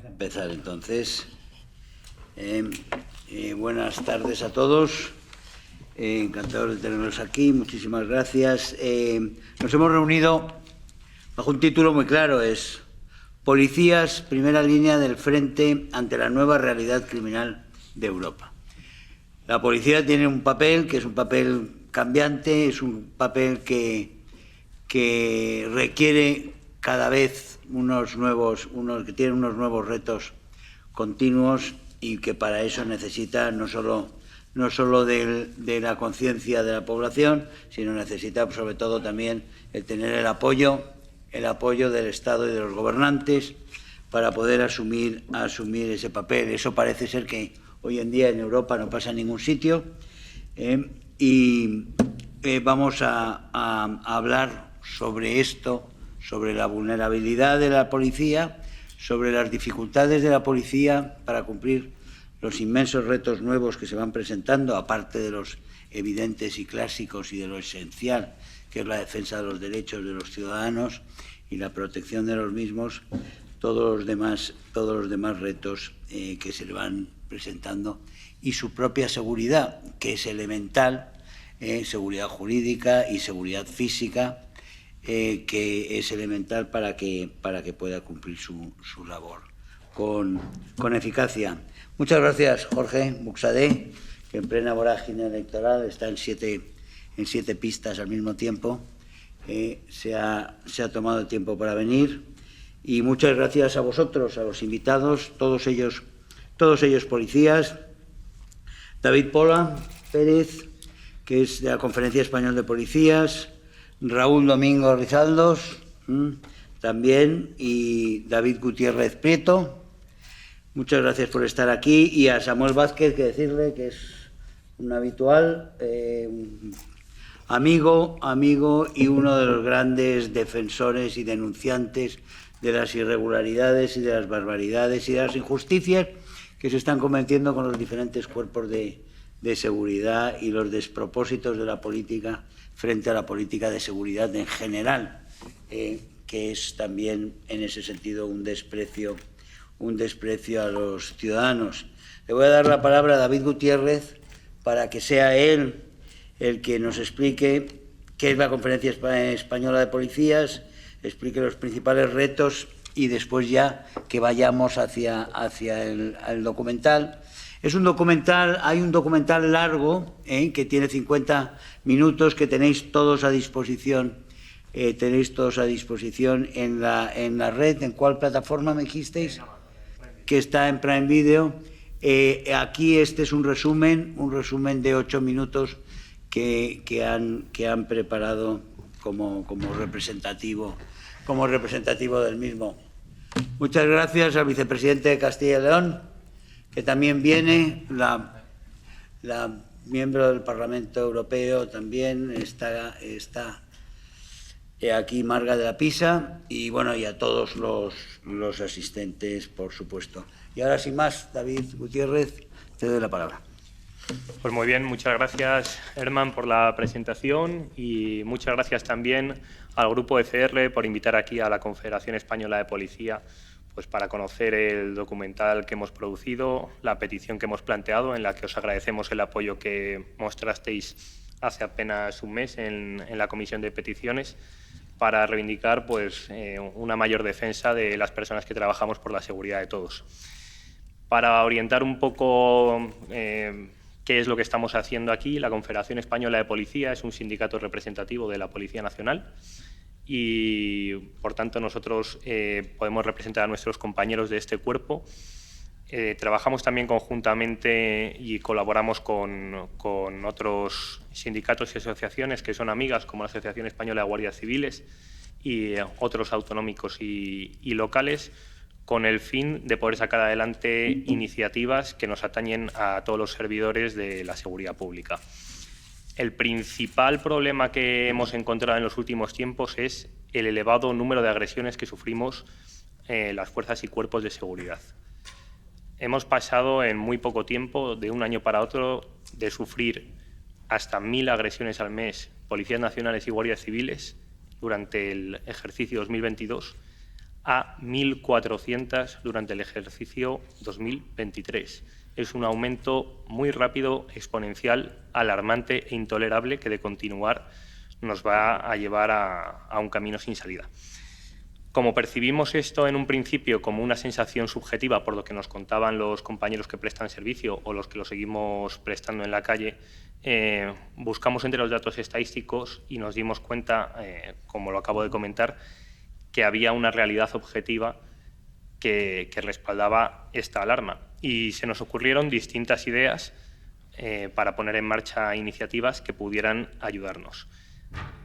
Empezar entonces. Buenas tardes a todos. Encantado de tenerlos aquí. Muchísimas gracias. Nos hemos reunido bajo un título muy claro: es Policías, primera línea del frente ante la nueva realidad criminal de Europa. La policía tiene un papel que es un papel cambiante, es un papel que requiere cada vez que tiene unos nuevos retos continuos y que para eso necesita no solo de la conciencia de la población, sino necesita sobre todo también el tener el apoyo del Estado y de los gobernantes para poder asumir ese papel. Eso parece ser que hoy en día en Europa no pasa en ningún sitio, y vamos a hablar sobre esto, sobre la vulnerabilidad de la policía, sobre las dificultades de la policía para cumplir los inmensos retos nuevos que se van presentando, aparte de los evidentes y clásicos y de lo esencial, que es la defensa de los derechos de los ciudadanos y la protección de los mismos, todos los demás retos que se le van presentando, y su propia seguridad, que es elemental, seguridad jurídica y seguridad física, que es elemental para que pueda cumplir su labor con eficacia. Muchas gracias, Jorge Buxadé, que en plena vorágine electoral está en siete pistas al mismo tiempo. Se ha tomado el tiempo para venir, y muchas gracias a vosotros, a los invitados, todos ellos policías. David Pola Pérez, que es de la Conferencia Española de Policías, Raúl Domingo Rizaldos, también, y David Gutiérrez Prieto. Muchas gracias por estar aquí, y a Samuel Vázquez, que decirle que es un habitual, amigo y uno de los grandes defensores y denunciantes de las irregularidades y de las barbaridades y de las injusticias que se están cometiendo con los diferentes cuerpos de seguridad y los despropósitos de la política frente a la política de seguridad en general, que es también en ese sentido un desprecio a los ciudadanos. Le voy a dar la palabra a David Gutiérrez para que sea él el que nos explique qué es la Conferencia Española de Policías, explique los principales retos, y después ya que vayamos hacia el documental. Hay un documental largo, que tiene 50 minutos, que tenéis todos a disposición. En la red. ¿En cuál plataforma me dijisteis? Que está en Prime Video. Aquí este es un resumen de 8 minutos que han preparado como representativo del mismo. Muchas gracias al vicepresidente de Castilla y León, que también viene, la miembro del Parlamento Europeo también está aquí, Marga de la Pisa, y bueno, y a todos los asistentes, por supuesto. Y ahora, sin más, David Gutiérrez, te doy la palabra. Pues muy bien, muchas gracias, Herman, por la presentación, y muchas gracias también al Grupo ECR por invitar aquí a la Confederación Española de Policía, pues para conocer el documental que hemos producido, la petición que hemos planteado, en la que os agradecemos el apoyo que mostrasteis hace apenas un mes en la Comisión de Peticiones, para reivindicar pues, una mayor defensa de las personas que trabajamos por la seguridad de todos. Para orientar un poco qué es lo que estamos haciendo aquí, la Confederación Española de Policía es un sindicato representativo de la Policía Nacional, y por tanto nosotros podemos representar a nuestros compañeros de este cuerpo. Trabajamos también conjuntamente y colaboramos con otros sindicatos y asociaciones que son amigas, como la Asociación Española de Guardias Civiles y otros autonómicos y locales, con el fin de poder sacar adelante iniciativas que nos atañen a todos los servidores de la seguridad pública. El principal problema que hemos encontrado en los últimos tiempos es el elevado número de agresiones que sufrimos las fuerzas y cuerpos de seguridad. Hemos pasado en muy poco tiempo, de un año para otro, de sufrir hasta 1000 agresiones al mes, policías nacionales y guardias civiles, durante el ejercicio 2022, a 1.400 durante el ejercicio 2023. Es un aumento muy rápido, exponencial, alarmante e intolerable que, de continuar, nos va a llevar a un camino sin salida. Como percibimos esto en un principio como una sensación subjetiva por lo que nos contaban los compañeros que prestan servicio o los que lo seguimos prestando en la calle, buscamos entre los datos estadísticos y nos dimos cuenta, como lo acabo de comentar, que había una realidad objetiva que respaldaba esta alarma. Y se nos ocurrieron distintas ideas para poner en marcha iniciativas que pudieran ayudarnos.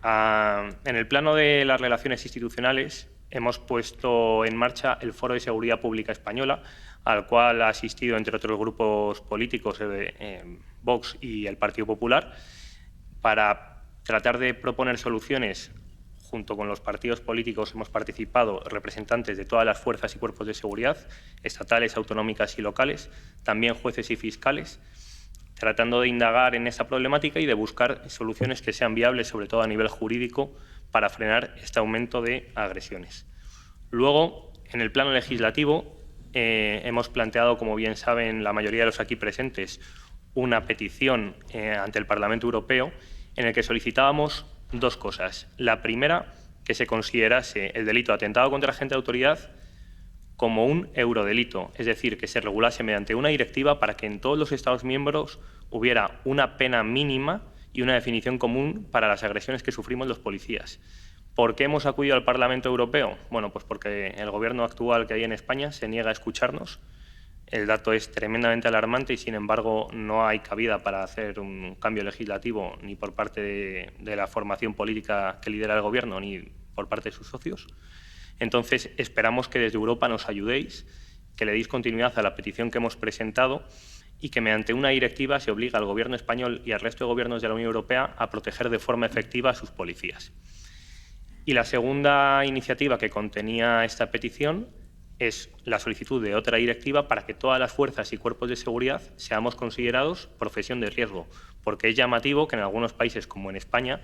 En el plano de las relaciones institucionales, hemos puesto en marcha el Foro de Seguridad Pública Española, al cual ha asistido, entre otros grupos políticos, Vox y el Partido Popular, para tratar de proponer soluciones. Junto con los partidos políticos hemos participado representantes de todas las fuerzas y cuerpos de seguridad, estatales, autonómicas y locales, también jueces y fiscales, tratando de indagar en esa problemática y de buscar soluciones que sean viables, sobre todo a nivel jurídico, para frenar este aumento de agresiones. Luego, en el plano legislativo, hemos planteado, como bien saben la mayoría de los aquí presentes, una petición ante el Parlamento Europeo en el que solicitábamos dos cosas. La primera, que se considerase el delito de atentado contra agente de autoridad como un eurodelito, es decir, que se regulase mediante una directiva para que en todos los Estados miembros hubiera una pena mínima y una definición común para las agresiones que sufrimos los policías. ¿Por qué hemos acudido al Parlamento Europeo? Bueno, pues porque el Gobierno actual que hay en España se niega a escucharnos. El dato es tremendamente alarmante y, sin embargo, no hay cabida para hacer un cambio legislativo ni por parte de la formación política que lidera el Gobierno ni por parte de sus socios. Entonces, esperamos que desde Europa nos ayudéis, que le deis continuidad a la petición que hemos presentado y que mediante una directiva se obliga al Gobierno español y al resto de gobiernos de la Unión Europea a proteger de forma efectiva a sus policías. Y la segunda iniciativa que contenía esta petición es la solicitud de otra directiva para que todas las fuerzas y cuerpos de seguridad seamos considerados profesión de riesgo, porque es llamativo que en algunos países, como en España,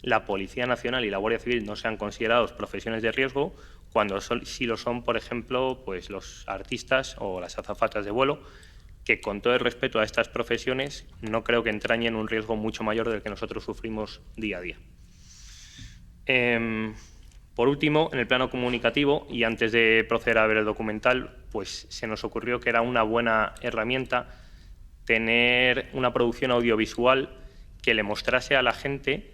la Policía Nacional y la Guardia Civil no sean considerados profesiones de riesgo, cuando sí lo son, por ejemplo, pues los artistas o las azafatas de vuelo, que, con todo el respeto a estas profesiones, no creo que entrañen un riesgo mucho mayor del que nosotros sufrimos día a día. Por último, en el plano comunicativo, y antes de proceder a ver el documental, pues se nos ocurrió que era una buena herramienta tener una producción audiovisual que le mostrase a la gente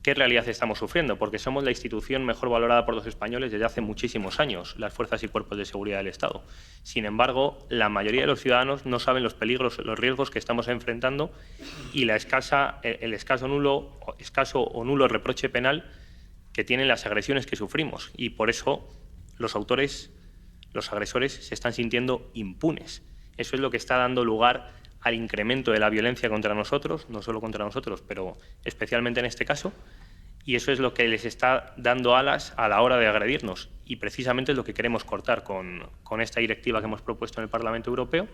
qué realidad estamos sufriendo, porque somos la institución mejor valorada por los españoles desde hace muchísimos años, las fuerzas y cuerpos de seguridad del Estado. Sin embargo, la mayoría de los ciudadanos no saben los peligros, los riesgos que estamos enfrentando y el escaso o nulo reproche penal que tienen las agresiones que sufrimos. Y por eso los autores, los agresores, se están sintiendo impunes. Eso es lo que está dando lugar al incremento de la violencia contra nosotros, no solo contra nosotros, pero especialmente en este caso, y eso es lo que les está dando alas a la hora de agredirnos, y precisamente es lo que queremos cortar con esta directiva que hemos propuesto en el Parlamento Europeo,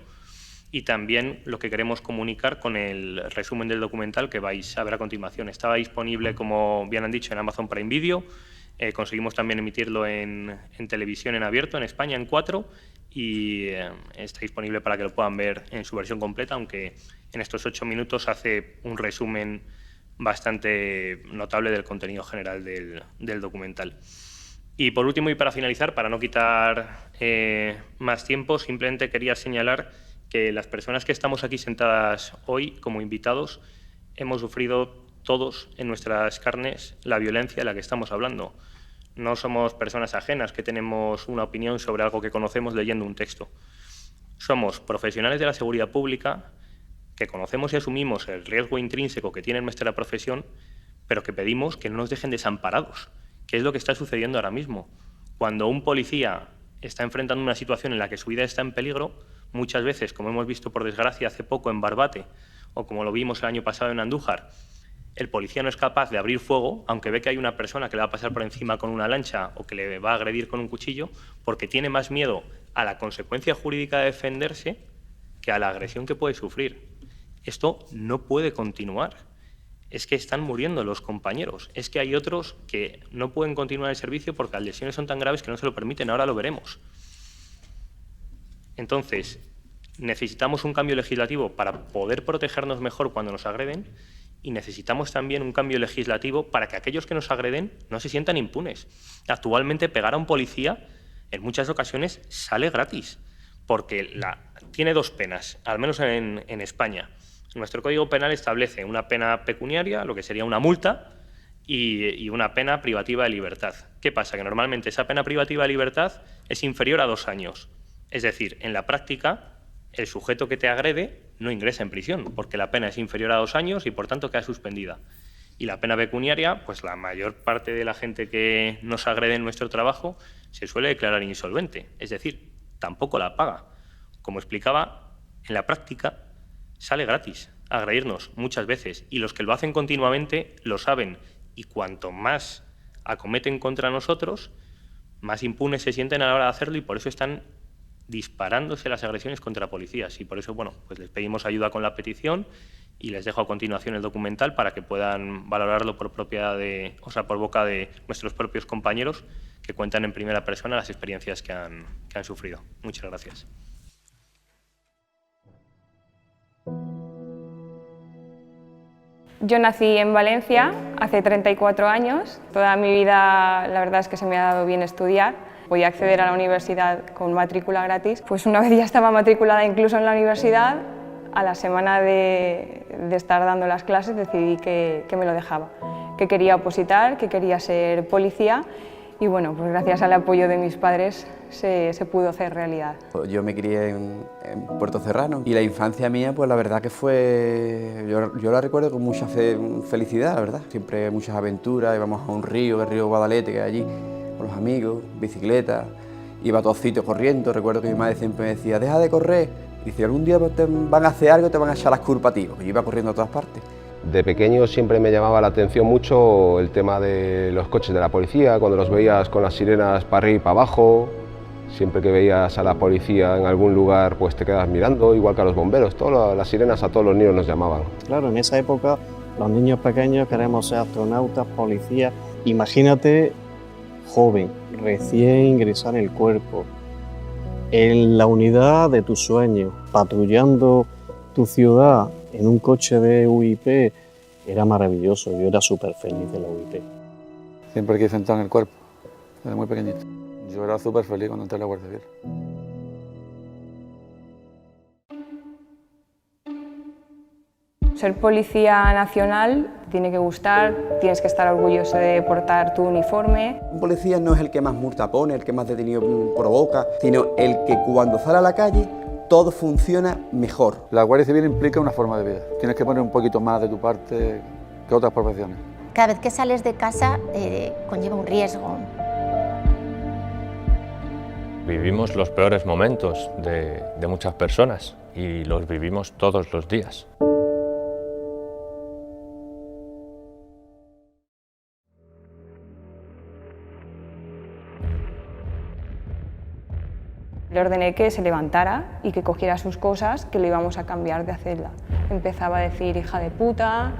y también lo que queremos comunicar con el resumen del documental que vais a ver a continuación. Estaba disponible, como bien han dicho, en Amazon Prime Video. Conseguimos también emitirlo en televisión en abierto, en España, en 4, y está disponible para que lo puedan ver en su versión completa, aunque en estos 8 minutos hace un resumen bastante notable del contenido general del documental. Y por último, y para finalizar, para no quitar más tiempo, simplemente quería señalar que las personas que estamos aquí sentadas hoy como invitados hemos sufrido todos en nuestras carnes la violencia de la que estamos hablando. No somos personas ajenas que tenemos una opinión sobre algo que conocemos leyendo un texto. Somos profesionales de la seguridad pública que conocemos y asumimos el riesgo intrínseco que tiene nuestra profesión, pero que pedimos que no nos dejen desamparados, que es lo que está sucediendo ahora mismo. Cuando un policía está enfrentando una situación en la que su vida está en peligro, muchas veces, como hemos visto por desgracia hace poco en Barbate, o como lo vimos el año pasado en Andújar, el policía no es capaz de abrir fuego, aunque ve que hay una persona que le va a pasar por encima con una lancha o que le va a agredir con un cuchillo, porque tiene más miedo a la consecuencia jurídica de defenderse que a la agresión que puede sufrir. Esto no puede continuar. es que están muriendo los compañeros, es que hay otros que no pueden continuar el servicio porque las lesiones son tan graves que no se lo permiten, ahora lo veremos. Entonces, necesitamos un cambio legislativo para poder protegernos mejor cuando nos agreden y necesitamos también un cambio legislativo para que aquellos que nos agreden no se sientan impunes. Actualmente pegar a un policía en muchas ocasiones sale gratis porque tiene dos penas, al menos en España. Nuestro Código Penal establece una pena pecuniaria, lo que sería una multa, y una pena privativa de libertad. ¿Qué pasa? Que normalmente esa pena privativa de libertad es inferior a 2 años. Es decir, en la práctica, el sujeto que te agrede no ingresa en prisión, porque la pena es inferior a 2 años y, por tanto, queda suspendida. Y la pena pecuniaria, pues la mayor parte de la gente que nos agrede en nuestro trabajo se suele declarar insolvente, es decir, tampoco la paga. Como explicaba, en la práctica sale gratis agredirnos muchas veces y los que lo hacen continuamente lo saben y cuanto más acometen contra nosotros, más impunes se sienten a la hora de hacerlo y por eso están disparándose las agresiones contra policías y por eso, bueno, pues les pedimos ayuda con la petición y les dejo a continuación el documental para que puedan valorarlo por boca de nuestros propios compañeros que cuentan en primera persona las experiencias que han sufrido. Muchas gracias. Yo nací en Valencia hace 34 años. Toda mi vida la verdad es que se me ha dado bien estudiar. Podía acceder a la universidad con matrícula gratis. Pues una vez ya estaba matriculada incluso en la universidad, a la semana de estar dando las clases decidí que me lo dejaba, que quería opositar, que quería ser policía y bueno, pues gracias al apoyo de mis padres se pudo hacer realidad. Yo me crié en Puerto Cerrano y la infancia mía, pues la verdad que fue... Yo la recuerdo con mucha felicidad, la verdad. Siempre muchas aventuras, íbamos a un río, el río Guadalete, que hay allí, con los amigos, bicicleta, iba a todos sitios corriendo. Recuerdo que mi madre siempre me decía, deja de correr. Y si algún día te van a hacer algo, te van a echar las culpas a ti, porque yo iba corriendo a todas partes. De pequeño siempre me llamaba la atención mucho el tema de los coches de la policía, cuando los veías con las sirenas para arriba y para abajo. Siempre que veías a la policía en algún lugar, pues te quedas mirando, igual que a los bomberos. Todas las sirenas a todos los niños nos llamaban. Claro, en esa época los niños pequeños queremos ser astronautas, policías. Imagínate, joven, recién ingresar en el cuerpo, en la unidad de tus sueños, patrullando tu ciudad en un coche de UIP, era maravilloso, yo era súper feliz de la UIP. Siempre quise entrar en el cuerpo, desde muy pequeñito. Yo era súper feliz cuando entré en la Guardia Civil. Ser policía nacional tiene que gustar, tienes que estar orgulloso de portar tu uniforme. Un policía no es el que más multa pone, el que más detenido provoca, sino el que cuando sale a la calle todo funciona mejor. La Guardia Civil implica una forma de vida. Tienes que poner un poquito más de tu parte que otras profesiones. Cada vez que sales de casa conlleva un riesgo. Vivimos los peores momentos de muchas personas y los vivimos todos los días. Le ordené que se levantara y que cogiera sus cosas, que lo íbamos a cambiar de celda. Empezaba a decir, hija de puta,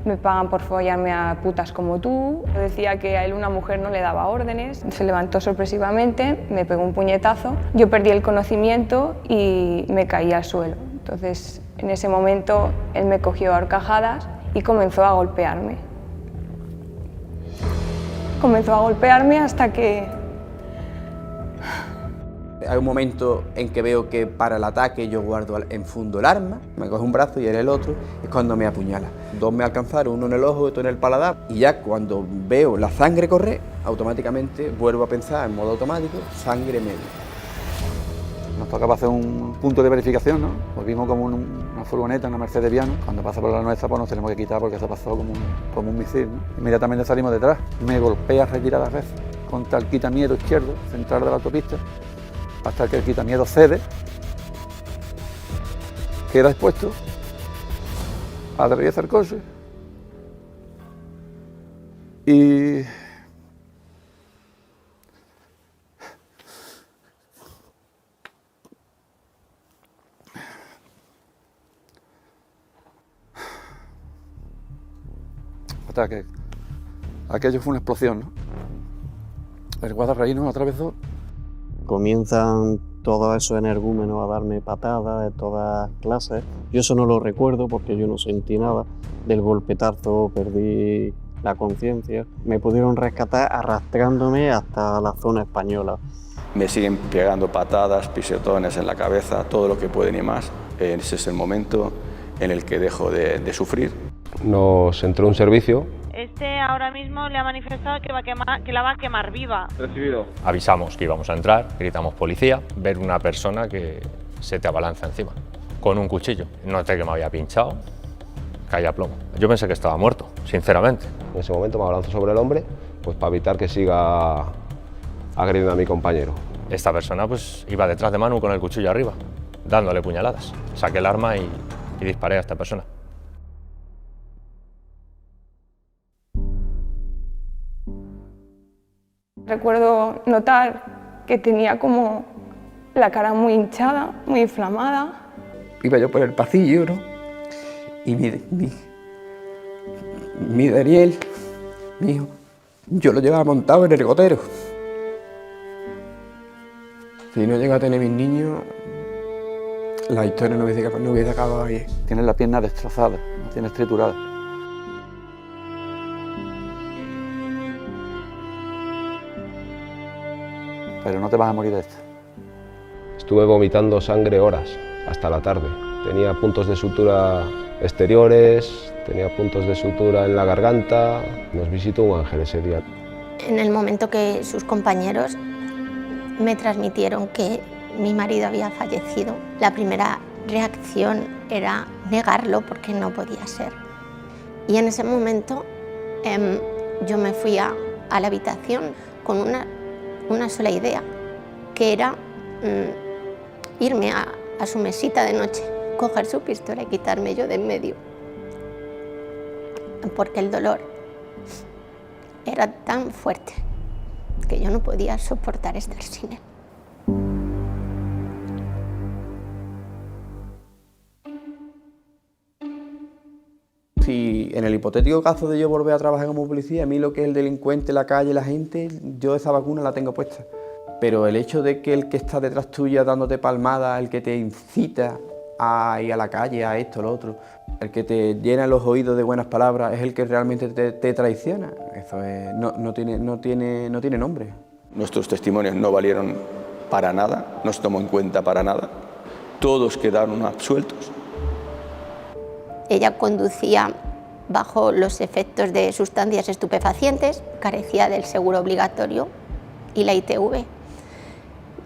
me pagan por follarme a putas como tú. Decía que a él una mujer no le daba órdenes. Se levantó sorpresivamente, me pegó un puñetazo. Yo perdí el conocimiento y me caí al suelo. Entonces, en ese momento, él me cogió a horcajadas y comenzó a golpearme. Comenzó a golpearme hasta que... Hay un momento en que veo que para el ataque yo enfundo el arma, me coge un brazo y él el otro, es cuando me apuñala. Dos me alcanzaron, uno en el ojo y otro en el paladar, y ya cuando veo la sangre correr, automáticamente vuelvo a pensar en modo automático, sangre media. Nos tocaba hacer un punto de verificación, ¿no? Pues vimos como una furgoneta, una Mercedes Viano. Cuando pasa por la nuestra, pues nos tenemos que quitar porque se pasó como un misil, ¿no? Inmediatamente salimos detrás, me golpea retiradas veces contra el quitamiedo izquierdo, central de la autopista, hasta que el quitamiedo cede, queda expuesto, atraviesa el coche y O sea que aquello fue una explosión, ¿no? El guardarraíl nos atravesó. Comienzan todos esos energúmenos a darme patadas de todas clases. Yo eso no lo recuerdo porque yo no sentí nada. Del golpetazo perdí la conciencia. Me pudieron rescatar arrastrándome hasta la zona española. Me siguen pegando patadas, pisetones en la cabeza, todo lo que pueden y más. Ese es el momento en el que dejo de sufrir. Nos entró un servicio. Ahora mismo le ha manifestado que la va a quemar viva. Recibido. Avisamos que íbamos a entrar, gritamos policía, ver una persona que se te abalanza encima, con un cuchillo. Noté que me había pinchado, caía plomo. Yo pensé que estaba muerto, sinceramente. En ese momento me abalanzo sobre el hombre, pues para evitar que siga agrediendo a mi compañero. Esta persona pues iba detrás de Manu con el cuchillo arriba, dándole puñaladas. Saqué el arma y disparé a esta persona. Recuerdo notar que tenía como la cara muy hinchada, muy inflamada. Iba yo por el pasillo, ¿no? Y mi Daniel, mi hijo, yo lo llevaba montado en el gotero. Si no llega a tener mis niños, la historia no hubiese acabado ahí. Tienes la pierna destrozada, la tienes triturada. Pero no te vas a morir de esto. Estuve vomitando sangre horas, hasta la tarde. Tenía puntos de sutura exteriores, tenía puntos de sutura en la garganta. Nos visitó un ángel ese día. En el momento que sus compañeros me transmitieron que mi marido había fallecido, la primera reacción era negarlo porque no podía ser. Y en ese momento yo me fui a la habitación con una sola idea, que era irme a su mesita de noche, coger su pistola y quitarme yo de en medio, porque el dolor era tan fuerte que yo no podía soportar estar sin él. Si en el hipotético caso de yo volver a trabajar como policía, a mí lo que es el delincuente, la calle, la gente, yo esa vacuna la tengo puesta. Pero el hecho de que el que está detrás tuya dándote palmadas, el que te incita a ir a la calle, a esto, lo otro, el que te llena los oídos de buenas palabras, es el que realmente te traiciona. Eso no tiene nombre. Nuestros testimonios no valieron para nada, no se tomó en cuenta para nada. Todos quedaron absueltos. Ella conducía bajo los efectos de sustancias estupefacientes, carecía del seguro obligatorio y la ITV.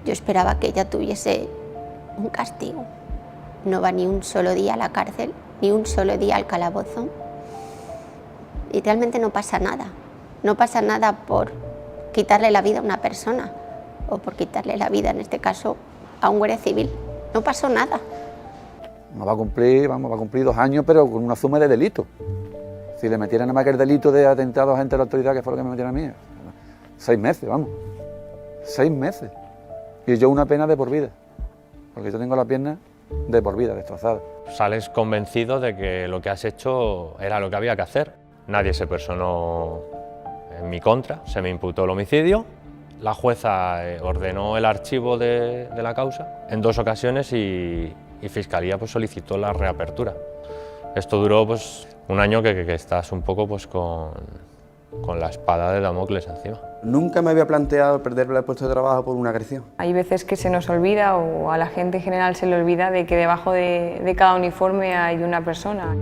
Yo esperaba que ella tuviese un castigo. No va ni un solo día a la cárcel, ni un solo día al calabozo. Y realmente no pasa nada. No pasa nada por quitarle la vida a una persona o por quitarle la vida, en este caso, a un guardia civil. No pasó nada. Va a cumplir 2 años, pero con una suma de delitos. Si le metieran nada más que el delito de atentado a gente de la autoridad, que fue lo que me metieron a mí, 6 meses, 6 meses. Y yo una pena de por vida, porque yo tengo la pierna de por vida, destrozada. Sales convencido de que lo que has hecho era lo que había que hacer. Nadie se personó en mi contra, se me imputó el homicidio. La jueza ordenó el archivo de la causa en 2 ocasiones y Fiscalía pues solicitó la reapertura. Esto duró pues 1 año que estás un poco pues con la espada de Damocles encima. Nunca me había planteado perder el puesto de trabajo por una agresión. Hay veces que se nos olvida, o a la gente en general se le olvida, de que debajo de cada uniforme hay una persona.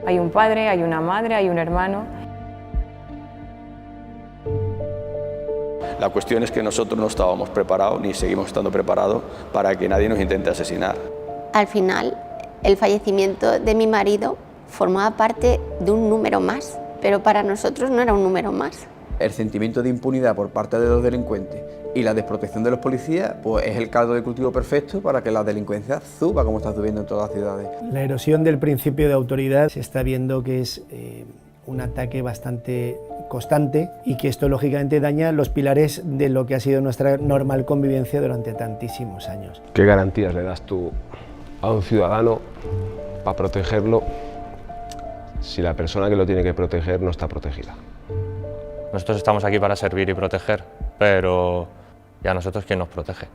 Hay un padre, hay una madre, hay un hermano. La cuestión es que nosotros no estábamos preparados, ni seguimos estando preparados para que nadie nos intente asesinar. Al final, el fallecimiento de mi marido formaba parte de un número más, pero para nosotros no era un número más. El sentimiento de impunidad por parte de los delincuentes y la desprotección de los policías pues es el caldo de cultivo perfecto para que la delincuencia suba como está subiendo en todas las ciudades. La erosión del principio de autoridad se está viendo que es un ataque bastante constante y que esto lógicamente daña los pilares de lo que ha sido nuestra normal convivencia durante tantísimos años. ¿Qué garantías le das tú a un ciudadano para protegerlo si la persona que lo tiene que proteger no está protegida. Nosotros estamos aquí para servir y proteger, pero ¿y a nosotros quién nos protege?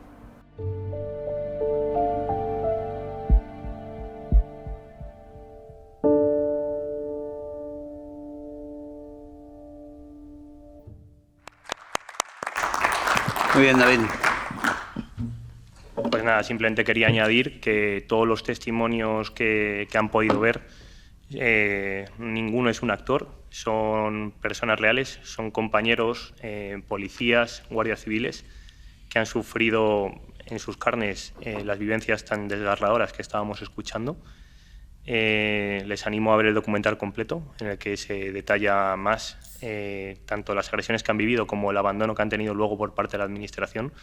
Muy bien, David. Pues nada, simplemente quería añadir que todos los testimonios que han podido ver, ninguno es un actor, son personas reales, son compañeros, policías, guardias civiles, que han sufrido en sus carnes las vivencias tan desgarradoras que estábamos escuchando. Les animo a ver el documental completo, en el que se detalla más tanto las agresiones que han vivido como el abandono que han tenido luego por parte de la Administración,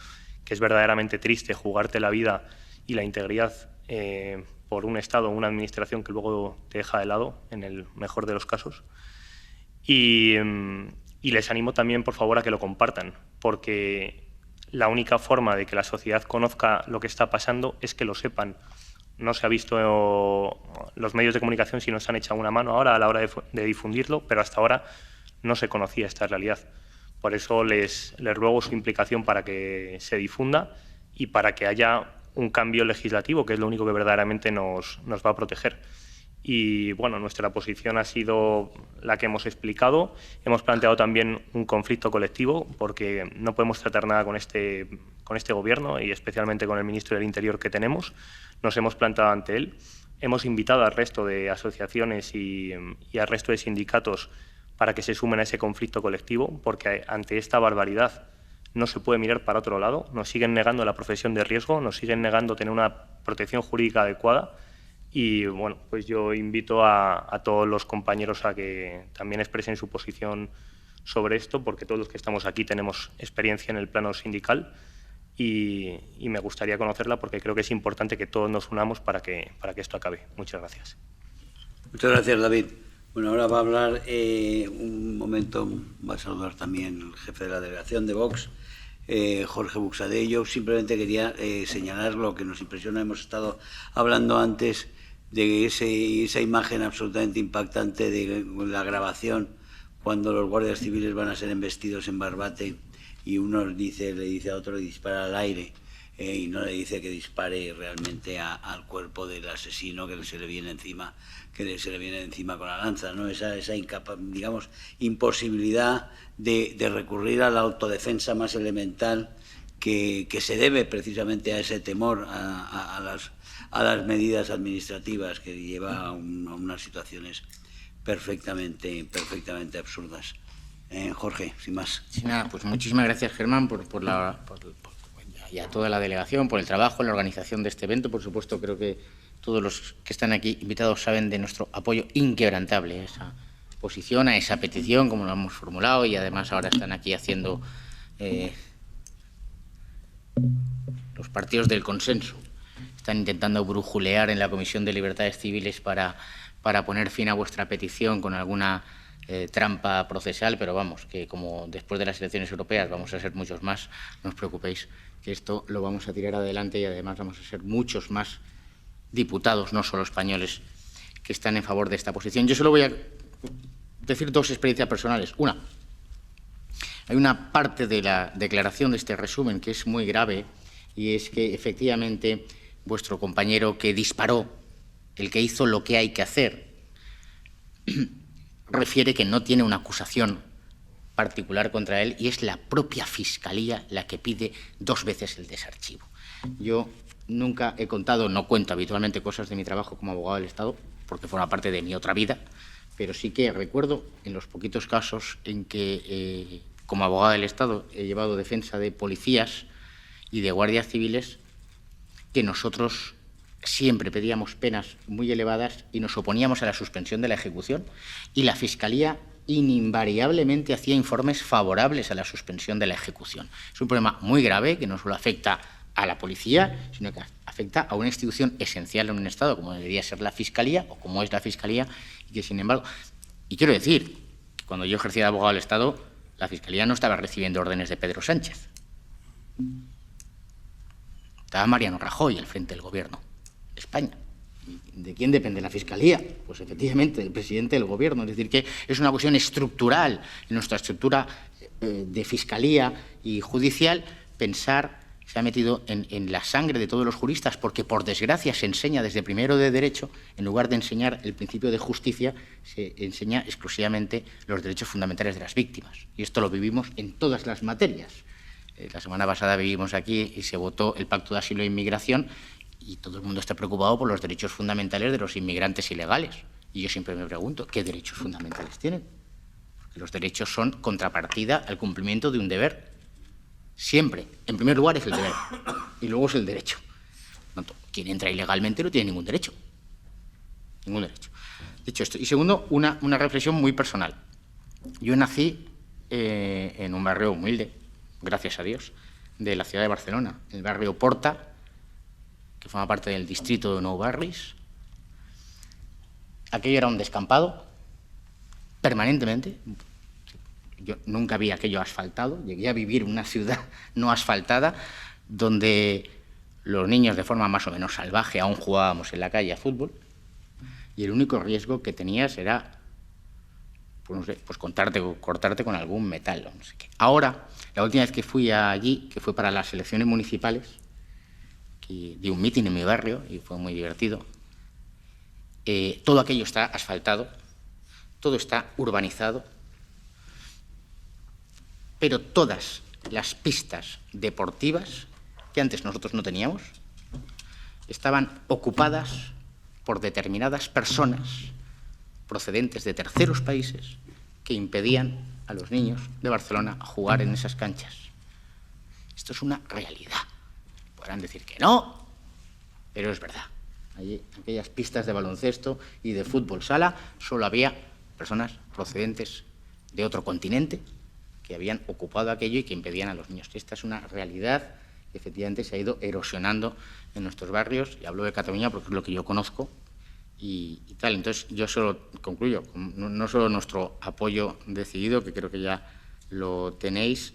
que es verdaderamente triste jugarte la vida y la integridad por un Estado o una Administración que luego te deja de lado, en el mejor de los casos. Y les animo también, por favor, a que lo compartan, porque la única forma de que la sociedad conozca lo que está pasando es que lo sepan. No se ha visto los medios de comunicación si nos han echado una mano ahora a la hora de difundirlo, pero hasta ahora no se conocía esta realidad. Por eso les ruego su implicación para que se difunda y para que haya un cambio legislativo, que es lo único que verdaderamente nos va a proteger. Y bueno, nuestra posición ha sido la que hemos explicado. Hemos planteado también un conflicto colectivo, porque no podemos tratar nada con este Gobierno y especialmente con el Ministro del Interior que tenemos. Nos hemos plantado ante él. Hemos invitado al resto de asociaciones y al resto de sindicatos para que se sumen a ese conflicto colectivo, porque ante esta barbaridad no se puede mirar para otro lado. Nos siguen negando la profesión de riesgo, nos siguen negando tener una protección jurídica adecuada. Y bueno, pues yo invito a todos los compañeros a que también expresen su posición sobre esto, porque todos los que estamos aquí tenemos experiencia en el plano sindical y me gustaría conocerla, porque creo que es importante que todos nos unamos para que esto acabe. Muchas gracias. Muchas gracias, David. Bueno, ahora va a hablar un momento, va a saludar también el jefe de la delegación de Vox, Jorge Buxadé. Yo simplemente quería señalar lo que nos impresiona. Hemos estado hablando antes de esa imagen absolutamente impactante de la grabación cuando los guardias civiles van a ser embestidos en Barbate y uno le dice a otro, dispara al aire, y no le dice que dispare realmente al cuerpo del asesino que se le viene encima con la lanza, ¿no? Esa digamos, imposibilidad de recurrir a la autodefensa más elemental que se debe precisamente a ese temor a las medidas administrativas que lleva a unas situaciones perfectamente absurdas. Jorge, sin más. Sí, nada, pues muchísimas gracias, Germán, y a toda la delegación por el trabajo en la organización de este evento. Por supuesto, creo que todos los que están aquí invitados saben de nuestro apoyo inquebrantable a esa posición, a esa petición, como lo hemos formulado, y además ahora están aquí haciendo los partidos del consenso. Están intentando brujulear en la Comisión de Libertades Civiles para poner fin a vuestra petición con alguna trampa procesal, pero vamos, que como después de las elecciones europeas vamos a ser muchos más, no os preocupéis, que esto lo vamos a tirar adelante y además vamos a ser muchos más diputados, no solo españoles, que están en favor de esta posición. Yo solo voy a decir dos experiencias personales. Una, hay una parte de la declaración de este resumen que es muy grave, y es que efectivamente vuestro compañero que disparó, el que hizo lo que hay que hacer, refiere que no tiene una acusación particular contra él y es la propia Fiscalía la que pide 2 veces el desarchivo. Yo nunca he contado, no cuento habitualmente cosas de mi trabajo como abogado del Estado, porque forma parte de mi otra vida, pero sí que recuerdo en los poquitos casos en que como abogado del Estado he llevado defensa de policías y de guardias civiles, que nosotros siempre pedíamos penas muy elevadas y nos oponíamos a la suspensión de la ejecución, y la Fiscalía invariablemente hacía informes favorables a la suspensión de la ejecución. Es un problema muy grave que no solo afecta a la policía, sino que afecta a una institución esencial en un Estado, como debería ser la Fiscalía, o como es la Fiscalía, y que sin embargo... Y quiero decir que cuando yo ejercía de abogado del Estado, la Fiscalía no estaba recibiendo órdenes de Pedro Sánchez. Estaba Mariano Rajoy al frente del Gobierno de España. ¿de quién depende la Fiscalía? Pues efectivamente del presidente del Gobierno. Es decir, que es una cuestión estructural en nuestra estructura de Fiscalía y judicial pensar, se ha metido en la sangre de todos los juristas, porque por desgracia se enseña desde primero de Derecho, en lugar de enseñar el principio de justicia, se enseña exclusivamente los derechos fundamentales de las víctimas. Y esto lo vivimos en todas las materias. La semana pasada vivimos aquí y se votó el Pacto de Asilo e Inmigración y todo el mundo está preocupado por los derechos fundamentales de los inmigrantes ilegales. Y yo siempre me pregunto, ¿qué derechos fundamentales tienen? Porque los derechos son contrapartida al cumplimiento de un deber. Siempre. En primer lugar es el deber y luego es el derecho. Por tanto, quien entra ilegalmente no tiene ningún derecho. Ningún derecho. Dicho esto. Y segundo, una reflexión muy personal. Yo nací en un barrio humilde, gracias a Dios, de la ciudad de Barcelona, el barrio Porta, que forma parte del distrito de Nou Barris. Aquello era un descampado, permanentemente. Yo nunca vi aquello asfaltado, llegué a vivir en una ciudad no asfaltada, donde los niños de forma más o menos salvaje aún jugábamos en la calle a fútbol, y el único riesgo que tenías era, pues no sé, pues cortarte con algún metal, no sé qué. Ahora, la última vez que fui allí, que fue para las elecciones municipales, que di un mitin en mi barrio y fue muy divertido, todo aquello está asfaltado, todo está urbanizado, pero todas las pistas deportivas que antes nosotros no teníamos estaban ocupadas por determinadas personas procedentes de terceros países que impedían a los niños de Barcelona jugar en esas canchas. Esto es una realidad. Podrán decir que no, pero es verdad. Allí, en aquellas pistas de baloncesto y de fútbol sala, solo había personas procedentes de otro continente que habían ocupado aquello y que impedían a los niños. Esta es una realidad que efectivamente se ha ido erosionando en nuestros barrios, y hablo de Cataluña porque es lo que yo conozco y tal. Entonces yo solo concluyo, no solo nuestro apoyo decidido, que creo que ya lo tenéis,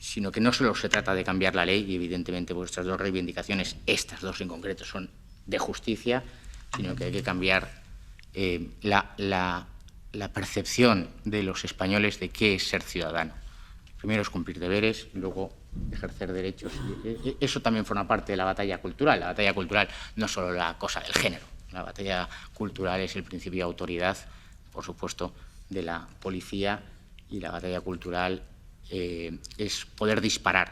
sino que no solo se trata de cambiar la ley, y evidentemente vuestras dos reivindicaciones, estas dos en concreto, son de justicia, sino que hay que cambiar la percepción de los españoles de qué es ser ciudadano. Primero es cumplir deberes, luego ejercer derechos. Eso también forma parte de la batalla cultural. La batalla cultural no es solo la cosa del género. La batalla cultural es el principio de autoridad, por supuesto, de la policía, y la batalla cultural es poder disparar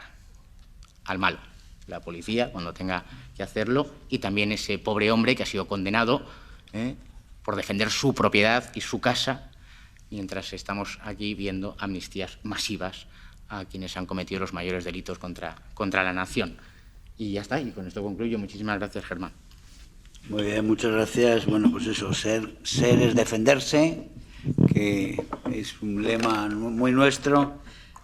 al malo. La policía, cuando tenga que hacerlo, y también ese pobre hombre que ha sido condenado por defender su propiedad y su casa, mientras estamos aquí viendo amnistías masivas a quienes han cometido los mayores delitos contra la nación. Y ya está, y con esto concluyo. Muchísimas gracias, Germán. Muy bien, muchas gracias. Bueno, pues eso, ser es defenderse, que es un lema muy nuestro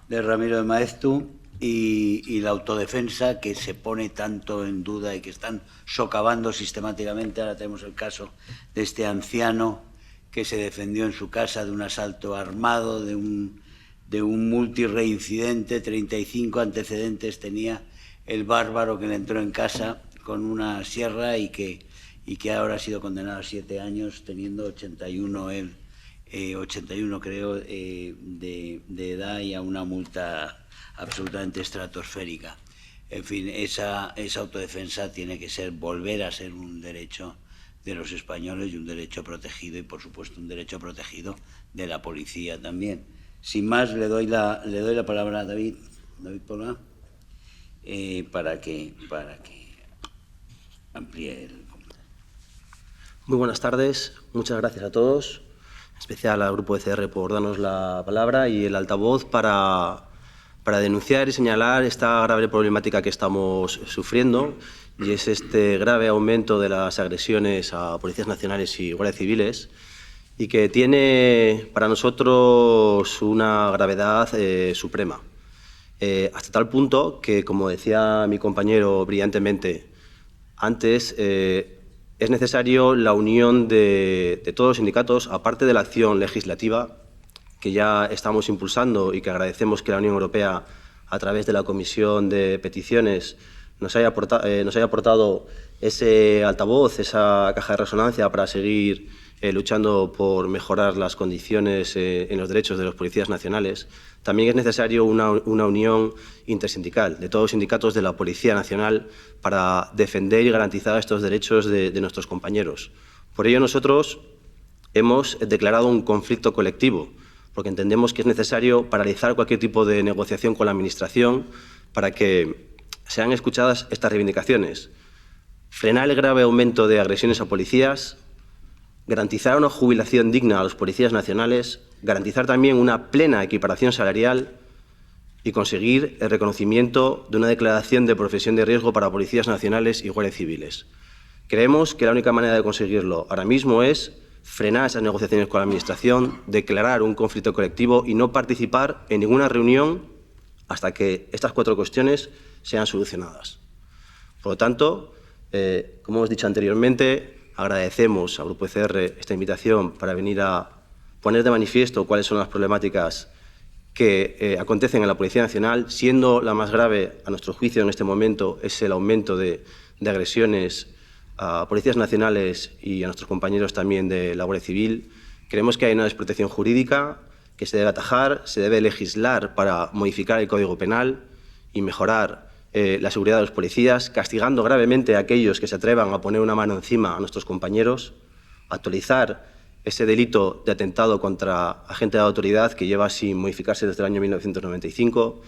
de Ramiro de Maeztu, y la autodefensa, que se pone tanto en duda y que están socavando sistemáticamente. Ahora tenemos el caso de este anciano que se defendió en su casa de un asalto armado, de un multireincidente, 35 antecedentes tenía el bárbaro que le entró en casa con una sierra y que ahora ha sido condenado a 7 años, teniendo 81 él, 81 creo, de edad, y a una multa absolutamente estratosférica. En fin, esa autodefensa tiene que volver a ser un derecho de los españoles, y un derecho protegido, y por supuesto un derecho protegido de la policía también. Sin más, le doy la palabra a David Pola, para que amplíe el comentario. Muy buenas tardes, muchas gracias a todos, en especial al Grupo ECR por darnos la palabra y el altavoz para denunciar y señalar esta grave problemática que estamos sufriendo, y es este grave aumento de las agresiones a policías nacionales y guardias civiles, y que tiene para nosotros una gravedad suprema. Hasta tal punto que, como decía mi compañero brillantemente antes, es necesario la unión de todos los sindicatos, aparte de la acción legislativa que ya estamos impulsando y que agradecemos que la Unión Europea, a través de la Comisión de Peticiones, nos haya aportado ese altavoz, esa caja de resonancia para seguir luchando por mejorar las condiciones en los derechos de los policías nacionales. También es necesario una unión intersindical de todos los sindicatos de la Policía Nacional para defender y garantizar estos derechos de nuestros compañeros. Por ello nosotros hemos declarado un conflicto colectivo, porque entendemos que es necesario paralizar cualquier tipo de negociación con la Administración para que sean escuchadas estas reivindicaciones. Frenar el grave aumento de agresiones a policías, garantizar una jubilación digna a los policías nacionales, garantizar también una plena equiparación salarial y conseguir el reconocimiento de una declaración de profesión de riesgo para policías nacionales y guardias civiles. Creemos que la única manera de conseguirlo ahora mismo es frenar esas negociaciones con la Administración, declarar un conflicto colectivo y no participar en ninguna reunión hasta que estas 4 cuestiones sean solucionadas. Por lo tanto, como hemos dicho anteriormente, agradecemos al Grupo ECR esta invitación para venir a poner de manifiesto cuáles son las problemáticas que acontecen en la Policía Nacional, siendo la más grave, a nuestro juicio, en este momento, es el aumento de agresiones a policías nacionales y a nuestros compañeros también de la Guardia Civil. Creemos que hay una desprotección jurídica que se debe atajar, se debe legislar para modificar el Código Penal y mejorar la seguridad de los policías, castigando gravemente a aquellos que se atrevan a poner una mano encima a nuestros compañeros, actualizar ese delito de atentado contra agente de autoridad que lleva sin modificarse desde el año 1995.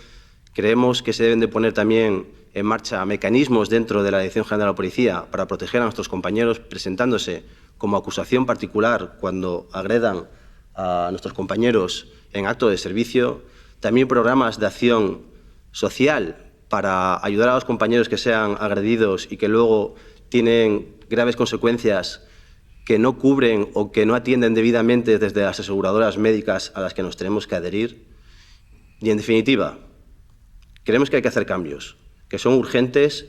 Creemos que se deben de poner también en marcha mecanismos dentro de la Dirección General de la Policía para proteger a nuestros compañeros, presentándose como acusación particular cuando agredan a nuestros compañeros en acto de servicio. También programas de acción social para ayudar a los compañeros que sean agredidos y que luego tienen graves consecuencias que no cubren o que no atienden debidamente desde las aseguradoras médicas a las que nos tenemos que adherir. Y, en definitiva, creemos que hay que hacer cambios, que son urgentes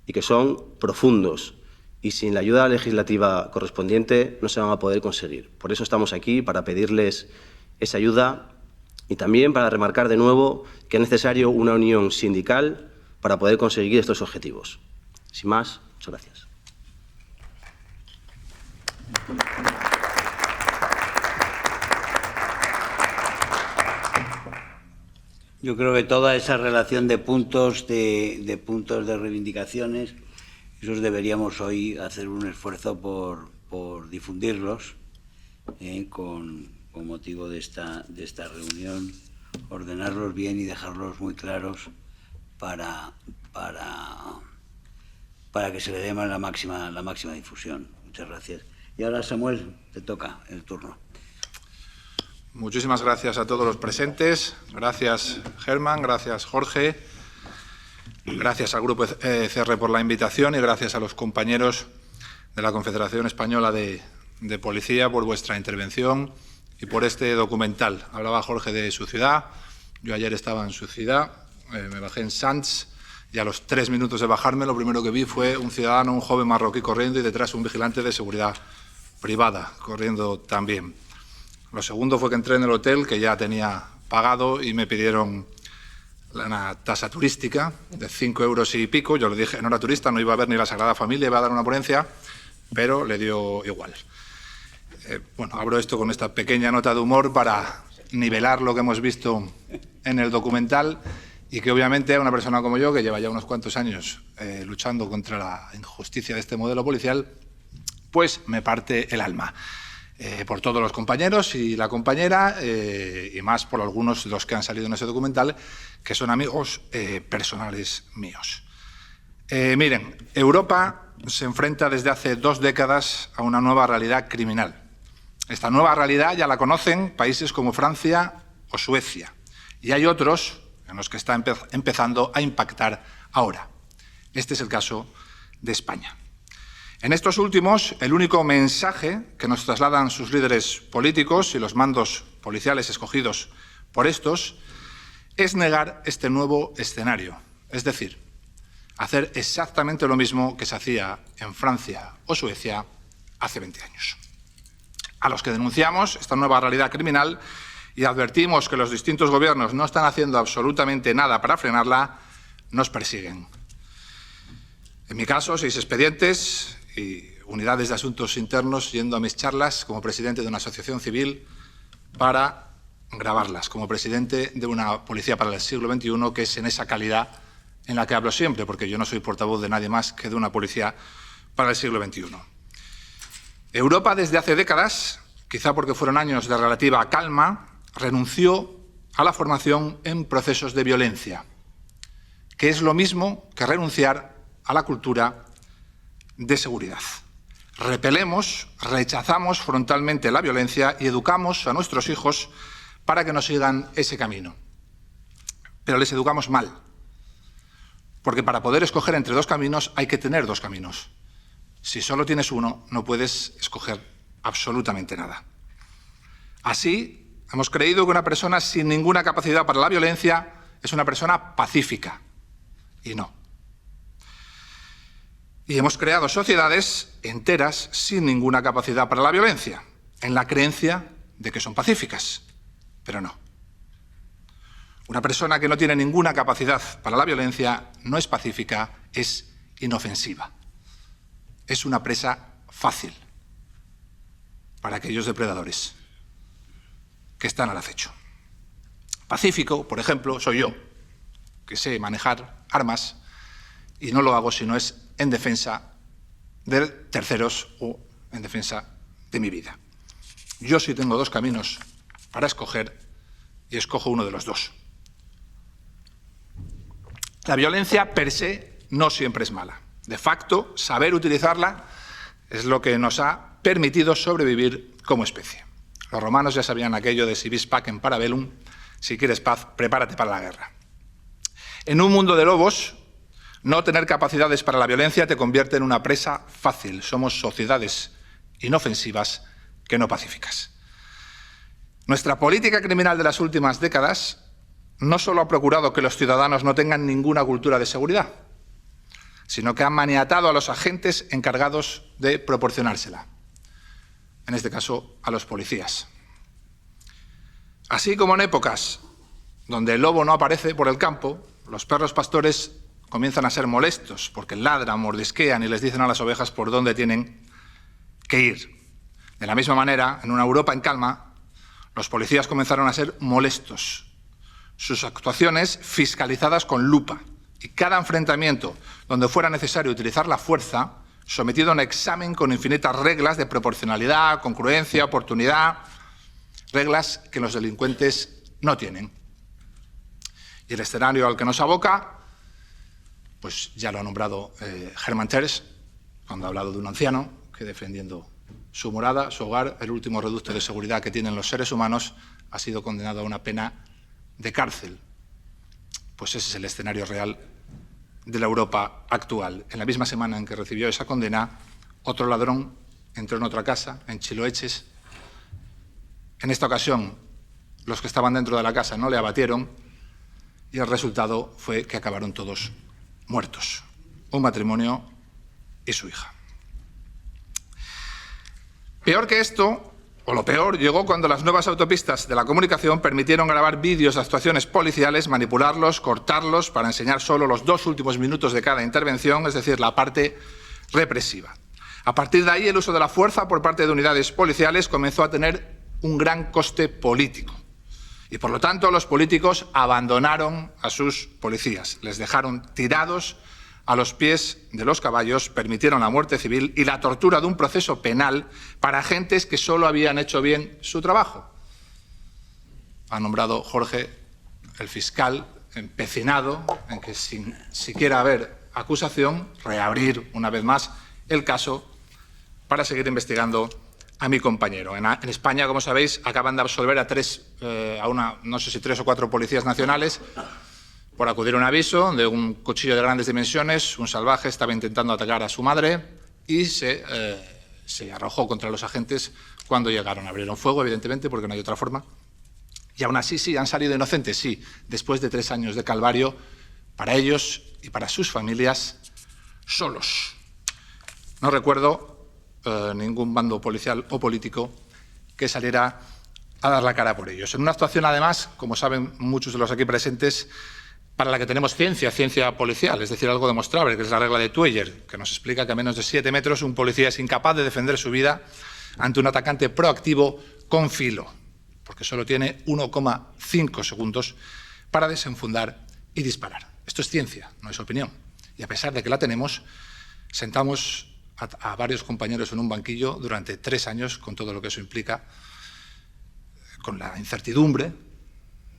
y que son profundos, y sin la ayuda legislativa correspondiente no se van a poder conseguir. Por eso estamos aquí, para pedirles esa ayuda y también para remarcar de nuevo que es necesario una unión sindical para poder conseguir estos objetivos. Sin más, muchas gracias. Yo creo que toda esa relación de puntos de reivindicaciones, esos deberíamos hoy hacer un esfuerzo por difundirlos con motivo de esta reunión, ordenarlos bien y dejarlos muy claros para que se le dé la máxima difusión. Muchas gracias. Y ahora, Samuel, te toca el turno. Muchísimas gracias a todos los presentes. Gracias, Germán. Gracias, Jorge. Gracias al Grupo ECR por la invitación y gracias a los compañeros de la Confederación Española de Policía por vuestra intervención y por este documental. Hablaba Jorge de su ciudad. Yo ayer estaba en su ciudad, me bajé en Sants y a los 3 minutos de bajarme lo primero que vi fue un ciudadano, un joven marroquí corriendo y detrás un vigilante de seguridad privada corriendo también. Lo segundo fue que entré en el hotel, que ya tenía pagado, y me pidieron una tasa turística de 5 euros y pico. Yo le dije, no era turista, no iba a ver ni la Sagrada Familia, iba a dar una ponencia, pero le dio igual. Bueno, abro esto con esta pequeña nota de humor para nivelar lo que hemos visto en el documental y que obviamente a una persona como yo, que lleva ya unos cuantos años luchando contra la injusticia de este modelo policial, pues me parte el alma. Por todos los compañeros y la compañera, y más por algunos de los que han salido en ese documental, que son amigos personales míos. Miren, Europa se enfrenta desde hace 2 décadas a una nueva realidad criminal. Esta nueva realidad ya la conocen países como Francia o Suecia, y hay otros en los que está empezando a impactar ahora. Este es el caso de España. En estos últimos, el único mensaje que nos trasladan sus líderes políticos y los mandos policiales escogidos por estos es negar este nuevo escenario, es decir, hacer exactamente lo mismo que se hacía en Francia o Suecia hace 20 años. A los que denunciamos esta nueva realidad criminal y advertimos que los distintos gobiernos no están haciendo absolutamente nada para frenarla, nos persiguen. En mi caso, 6 expedientes y unidades de asuntos internos yendo a mis charlas como presidente de una asociación civil para grabarlas, como presidente de una policía para el siglo XXI, que es en esa calidad en la que hablo siempre, porque yo no soy portavoz de nadie más que de una policía para el siglo XXI. Europa, desde hace décadas, quizá porque fueron años de relativa calma, renunció a la formación en procesos de violencia, que es lo mismo que renunciar a la cultura de seguridad. Repelemos, rechazamos frontalmente la violencia y educamos a nuestros hijos para que no sigan ese camino. Pero les educamos mal, porque para poder escoger entre 2 caminos hay que tener 2 caminos. Si solo tienes uno, no puedes escoger absolutamente nada. Así, hemos creído que una persona sin ninguna capacidad para la violencia es una persona pacífica, y no. Y hemos creado sociedades enteras sin ninguna capacidad para la violencia, en la creencia de que son pacíficas, pero no. Una persona que no tiene ninguna capacidad para la violencia no es pacífica, es inofensiva. Es una presa fácil para aquellos depredadores que están al acecho. Pacífico, por ejemplo, soy yo, que sé manejar armas y no lo hago si no es en defensa de terceros o en defensa de mi vida. Yo sí tengo 2 caminos para escoger y escojo uno de los 2. La violencia per se no siempre es mala. De facto, saber utilizarla es lo que nos ha permitido sobrevivir como especie. Los romanos ya sabían aquello de si vis pacem para bellum, si quieres paz, prepárate para la guerra. En un mundo de lobos, no tener capacidades para la violencia te convierte en una presa fácil. Somos sociedades inofensivas que no pacíficas. Nuestra política criminal de las últimas décadas no solo ha procurado que los ciudadanos no tengan ninguna cultura de seguridad, sino que han maniatado a los agentes encargados de proporcionársela, en este caso a los policías. Así como en épocas donde el lobo no aparece por el campo, los perros pastores comienzan a ser molestos porque ladran, mordisquean y les dicen a las ovejas por dónde tienen que ir. De la misma manera, en una Europa en calma, los policías comenzaron a ser molestos, sus actuaciones fiscalizadas con lupa, y cada enfrentamiento donde fuera necesario utilizar la fuerza, sometido a un examen con infinitas reglas de proporcionalidad, congruencia, oportunidad, reglas que los delincuentes no tienen. Y el escenario al que nos aboca, pues ya lo ha nombrado Hermann Terz, cuando ha hablado de un anciano que, defendiendo su morada, su hogar, el último reducto de seguridad que tienen los seres humanos, ha sido condenado a una pena de cárcel. Pues ese es el escenario real de la Europa actual. En la misma semana en que recibió esa condena, otro ladrón entró en otra casa, en Chiloeches. En esta ocasión, los que estaban dentro de la casa no le abatieron y el resultado fue que acabaron todos muertos. Un matrimonio y su hija. Peor que esto, o lo peor, llegó cuando las nuevas autopistas de la comunicación permitieron grabar vídeos de actuaciones policiales, manipularlos, cortarlos para enseñar solo los 2 últimos minutos de cada intervención, es decir, la parte represiva. A partir de ahí, el uso de la fuerza por parte de unidades policiales comenzó a tener un gran coste político. Y, por lo tanto, los políticos abandonaron a sus policías, les dejaron tirados a los pies de los caballos, permitieron la muerte civil y la tortura de un proceso penal para agentes que solo habían hecho bien su trabajo. Ha nombrado Jorge, el fiscal, empecinado en que, sin siquiera haber acusación, reabrir una vez más el caso para seguir investigando a mi compañero. En España, como sabéis, acaban de absolver a 3 o 4 policías nacionales por acudir a un aviso de un cuchillo de grandes dimensiones. Un salvaje estaba intentando atacar a su madre y se arrojó contra los agentes cuando llegaron. Abrieron fuego, evidentemente, porque no hay otra forma. Y aún así, sí, han salido inocentes, sí, después de 3 años de calvario para ellos y para sus familias solos. No recuerdo ningún bando policial o político que saliera a dar la cara por ellos. En una actuación, además, como saben muchos de los aquí presentes, para la que tenemos ciencia policial, es decir, algo demostrable, que es la regla de Tweyer, que nos explica que a menos de 7 metros un policía es incapaz de defender su vida ante un atacante proactivo con filo, porque solo tiene 1,5 segundos para desenfundar y disparar. Esto es ciencia, no es opinión. Y a pesar de que la tenemos, sentamos a varios compañeros en un banquillo durante 3 años, con todo lo que eso implica, con la incertidumbre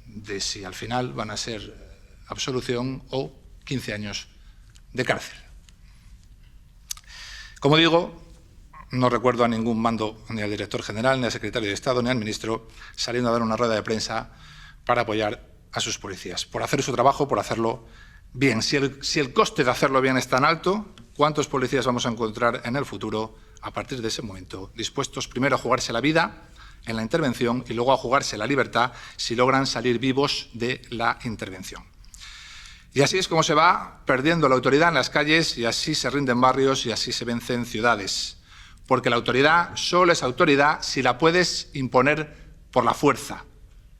de si al final van a ser absolución o 15 años de cárcel. Como digo, no recuerdo a ningún mando, ni al director general, ni al secretario de Estado, ni al ministro, saliendo a dar una rueda de prensa para apoyar a sus policías, por hacer su trabajo, por hacerlo bien. Si el coste de hacerlo bien es tan alto, ¿cuántos policías vamos a encontrar en el futuro, a partir de ese momento, dispuestos primero a jugarse la vida en la intervención y luego a jugarse la libertad si logran salir vivos de la intervención? Y así es como se va perdiendo la autoridad en las calles, y así se rinden barrios, y así se vencen ciudades. Porque la autoridad solo es autoridad si la puedes imponer por la fuerza.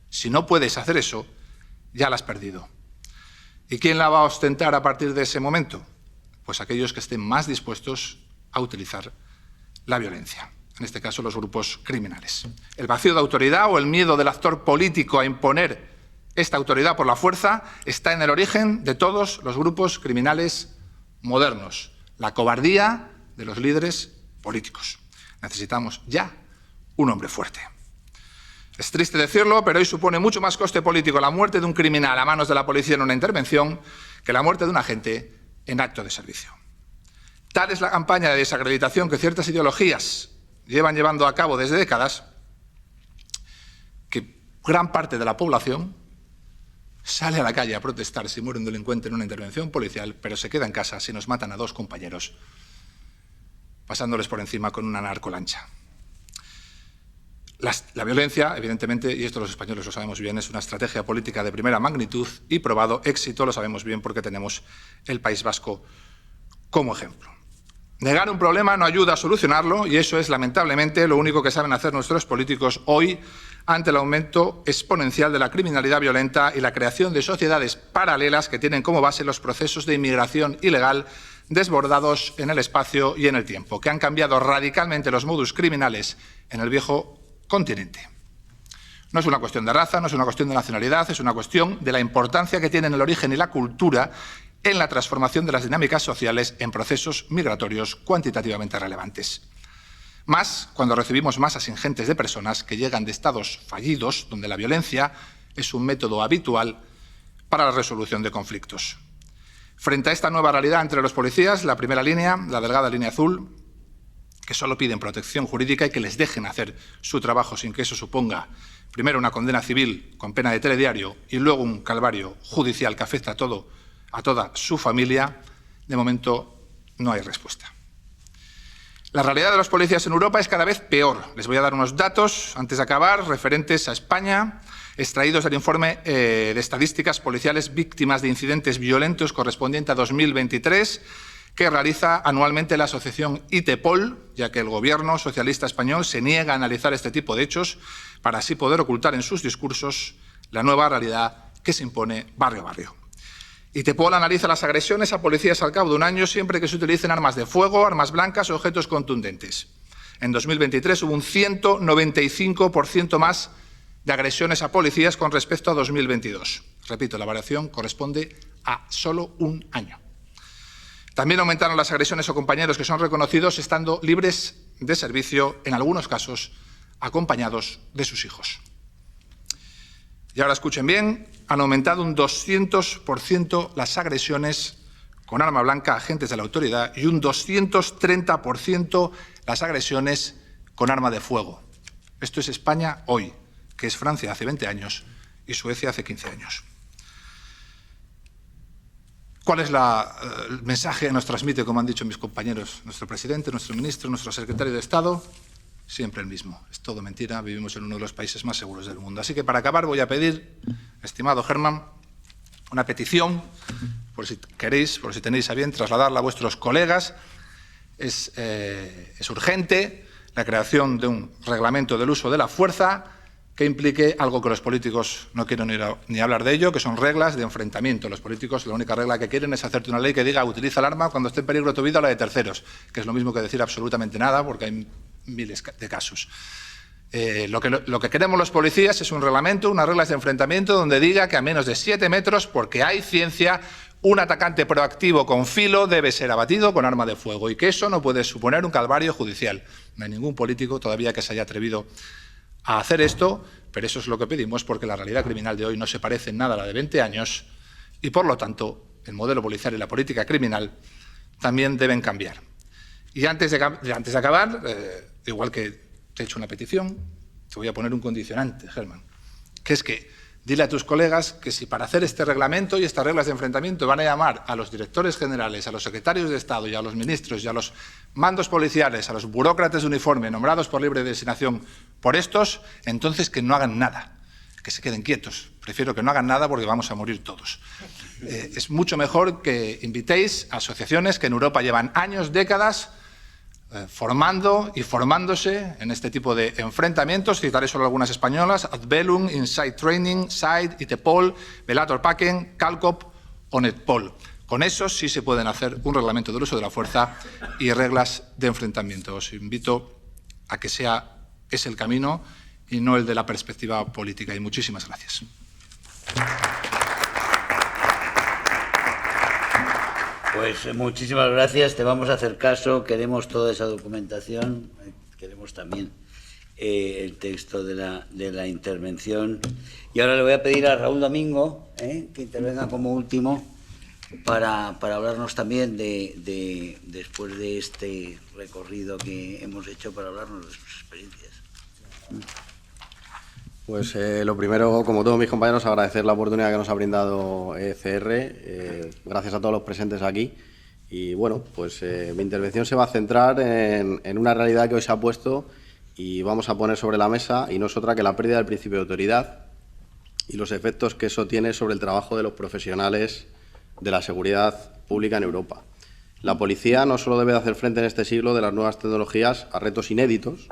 Si no puedes hacer eso, ya la has perdido. ¿Y quién la va a ostentar a partir de ese momento? Pues aquellos que estén más dispuestos a utilizar la violencia. En este caso, los grupos criminales. El vacío de autoridad o el miedo del actor político a imponer esta autoridad por la fuerza está en el origen de todos los grupos criminales modernos. La cobardía de los líderes políticos. Necesitamos ya un hombre fuerte. Es triste decirlo, pero hoy supone mucho más coste político la muerte de un criminal a manos de la policía en una intervención que la muerte de un agente en acto de servicio. Tal es la campaña de desacreditación que ciertas ideologías llevan llevando a cabo desde décadas, que gran parte de la población sale a la calle a protestar si muere un delincuente en una intervención policial, pero se queda en casa si nos matan a 2 compañeros, pasándoles por encima con una narcolancha. La violencia, evidentemente, y esto los españoles lo sabemos bien, es una estrategia política de primera magnitud y probado éxito, lo sabemos bien porque tenemos el País Vasco como ejemplo. Negar un problema no ayuda a solucionarlo, y eso es, lamentablemente, lo único que saben hacer nuestros políticos hoy ante el aumento exponencial de la criminalidad violenta y la creación de sociedades paralelas que tienen como base los procesos de inmigración ilegal desbordados en el espacio y en el tiempo, que han cambiado radicalmente los modus criminales en el viejo continente. No es una cuestión de raza, no es una cuestión de nacionalidad, es una cuestión de la importancia que tienen el origen y la cultura en la transformación de las dinámicas sociales en procesos migratorios cuantitativamente relevantes. Más cuando recibimos masas ingentes de personas que llegan de estados fallidos, donde la violencia es un método habitual para la resolución de conflictos. Frente a esta nueva realidad entre los policías, la primera línea, la delgada línea azul, que solo piden protección jurídica y que les dejen hacer su trabajo sin que eso suponga primero una condena civil con pena de telediario y luego un calvario judicial que afecta a toda su familia, de momento no hay respuesta. La realidad de los policías en Europa es cada vez peor. Les voy a dar unos datos, antes de acabar, referentes a España, extraídos del informe de estadísticas policiales víctimas de incidentes violentos correspondiente a 2023, que realiza anualmente la asociación ITEPOL, ya que el Gobierno socialista español se niega a analizar este tipo de hechos para así poder ocultar en sus discursos la nueva realidad que se impone barrio a barrio. ITEPOL analiza las agresiones a policías al cabo de un año siempre que se utilicen armas de fuego, armas blancas o objetos contundentes. En 2023 hubo un 195% más de agresiones a policías con respecto a 2022. Repito, la variación corresponde a solo un año. También aumentaron las agresiones a compañeros que son reconocidos estando libres de servicio, en algunos casos acompañados de sus hijos. Y ahora escuchen bien, han aumentado un 200% las agresiones con arma blanca a agentes de la autoridad y un 230% las agresiones con arma de fuego. Esto es España hoy, que es Francia hace 20 años y Suecia hace 15 años. ¿Cuál es el mensaje que nos transmite, como han dicho mis compañeros, nuestro presidente, nuestro ministro, nuestro secretario de Estado? Siempre el mismo. Es todo mentira, vivimos en uno de los países más seguros del mundo. Así que para acabar voy a pedir, estimado Germán, una petición, por si queréis, por si tenéis a bien, trasladarla a vuestros colegas. Es urgente la creación de un reglamento del uso de la fuerza que implique algo que los políticos no quieren ni hablar de ello, que son reglas de enfrentamiento. Los políticos la única regla que quieren es hacerte una ley que diga utiliza el arma cuando esté en peligro tu vida o la de terceros, que es lo mismo que decir absolutamente nada, porque hay miles de casos. Lo que queremos los policías es un reglamento, unas reglas de enfrentamiento donde diga que a menos de 7 metros, porque hay ciencia, un atacante proactivo con filo debe ser abatido con arma de fuego y que eso no puede suponer un calvario judicial. No hay ningún político todavía que se haya atrevido a hacer esto, pero eso es lo que pedimos porque la realidad criminal de hoy no se parece en nada a la de 20 años y, por lo tanto, el modelo policial y la política criminal también deben cambiar. Y antes de acabar, igual que te he hecho una petición, te voy a poner un condicionante, Germán, que es que dile a tus colegas que si para hacer este reglamento y estas reglas de enfrentamiento van a llamar a los directores generales, a los secretarios de Estado y a los ministros y a los mandos policiales, a los burócratas de uniforme nombrados por libre designación por estos, entonces que no hagan nada, que se queden quietos. Prefiero que no hagan nada porque vamos a morir todos. Es mucho mejor que invitéis a asociaciones que en Europa llevan años, décadas, formando y formándose en este tipo de enfrentamientos. Citaré solo algunas españolas: Advelum, Inside Training, SIDE, ITEPOL, Velator Packen, Calcop o Netpol. Con eso sí se pueden hacer un reglamento del uso de la fuerza y reglas de enfrentamiento. Os invito a que sea ese el camino y no el de la perspectiva política. Y muchísimas gracias. Pues muchísimas gracias, te vamos a hacer caso, queremos toda esa documentación, queremos también el texto de la intervención. Y ahora le voy a pedir a Raúl Domingo que intervenga como último para hablarnos también después de este recorrido que hemos hecho, para hablarnos de sus experiencias. Pues lo primero, como todos mis compañeros, agradecer la oportunidad que nos ha brindado ECR, gracias a todos los presentes aquí. Y bueno, pues mi intervención se va a centrar en una realidad que hoy se ha puesto y vamos a poner sobre la mesa, y no es otra que la pérdida del principio de autoridad y los efectos que eso tiene sobre el trabajo de los profesionales de la seguridad pública en Europa. La policía no solo debe de hacer frente en este siglo de las nuevas tecnologías a retos inéditos,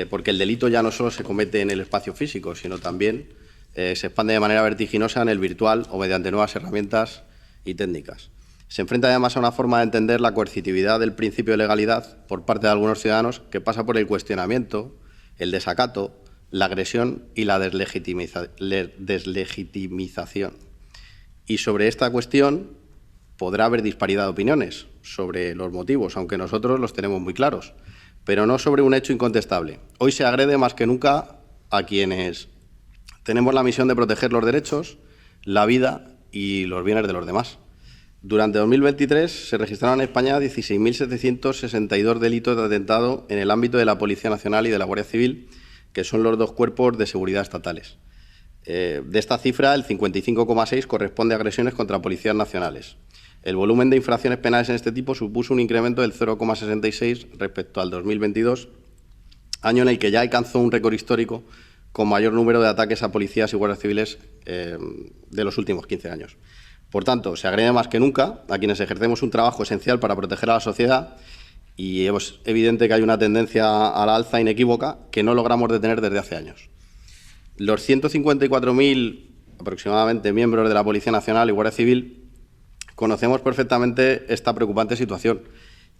porque el delito ya no solo se comete en el espacio físico, sino también se expande de manera vertiginosa en el virtual o mediante nuevas herramientas y técnicas. Se enfrenta además a una forma de entender la coercitividad del principio de legalidad por parte de algunos ciudadanos que pasa por el cuestionamiento, el desacato, la agresión y la deslegitimización. Y sobre esta cuestión podrá haber disparidad de opiniones sobre los motivos, aunque nosotros los tenemos muy claros, pero no sobre un hecho incontestable. Hoy se agrede más que nunca a quienes tenemos la misión de proteger los derechos, la vida y los bienes de los demás. Durante 2023 se registraron en España 16.762 delitos de atentado en el ámbito de la Policía Nacional y de la Guardia Civil, que son los dos cuerpos de seguridad estatales. De esta cifra, el 55,6 corresponde a agresiones contra policías nacionales. El volumen de infracciones penales en este tipo supuso un incremento del 0,66 respecto al 2022, año en el que ya alcanzó un récord histórico con mayor número de ataques a policías y guardias civiles de los últimos 15 años. Por tanto, se agrede más que nunca a quienes ejercemos un trabajo esencial para proteger a la sociedad, y es evidente que hay una tendencia a la alza inequívoca que no logramos detener desde hace años. Los 154.000 aproximadamente miembros de la Policía Nacional y Guardia Civil conocemos perfectamente esta preocupante situación,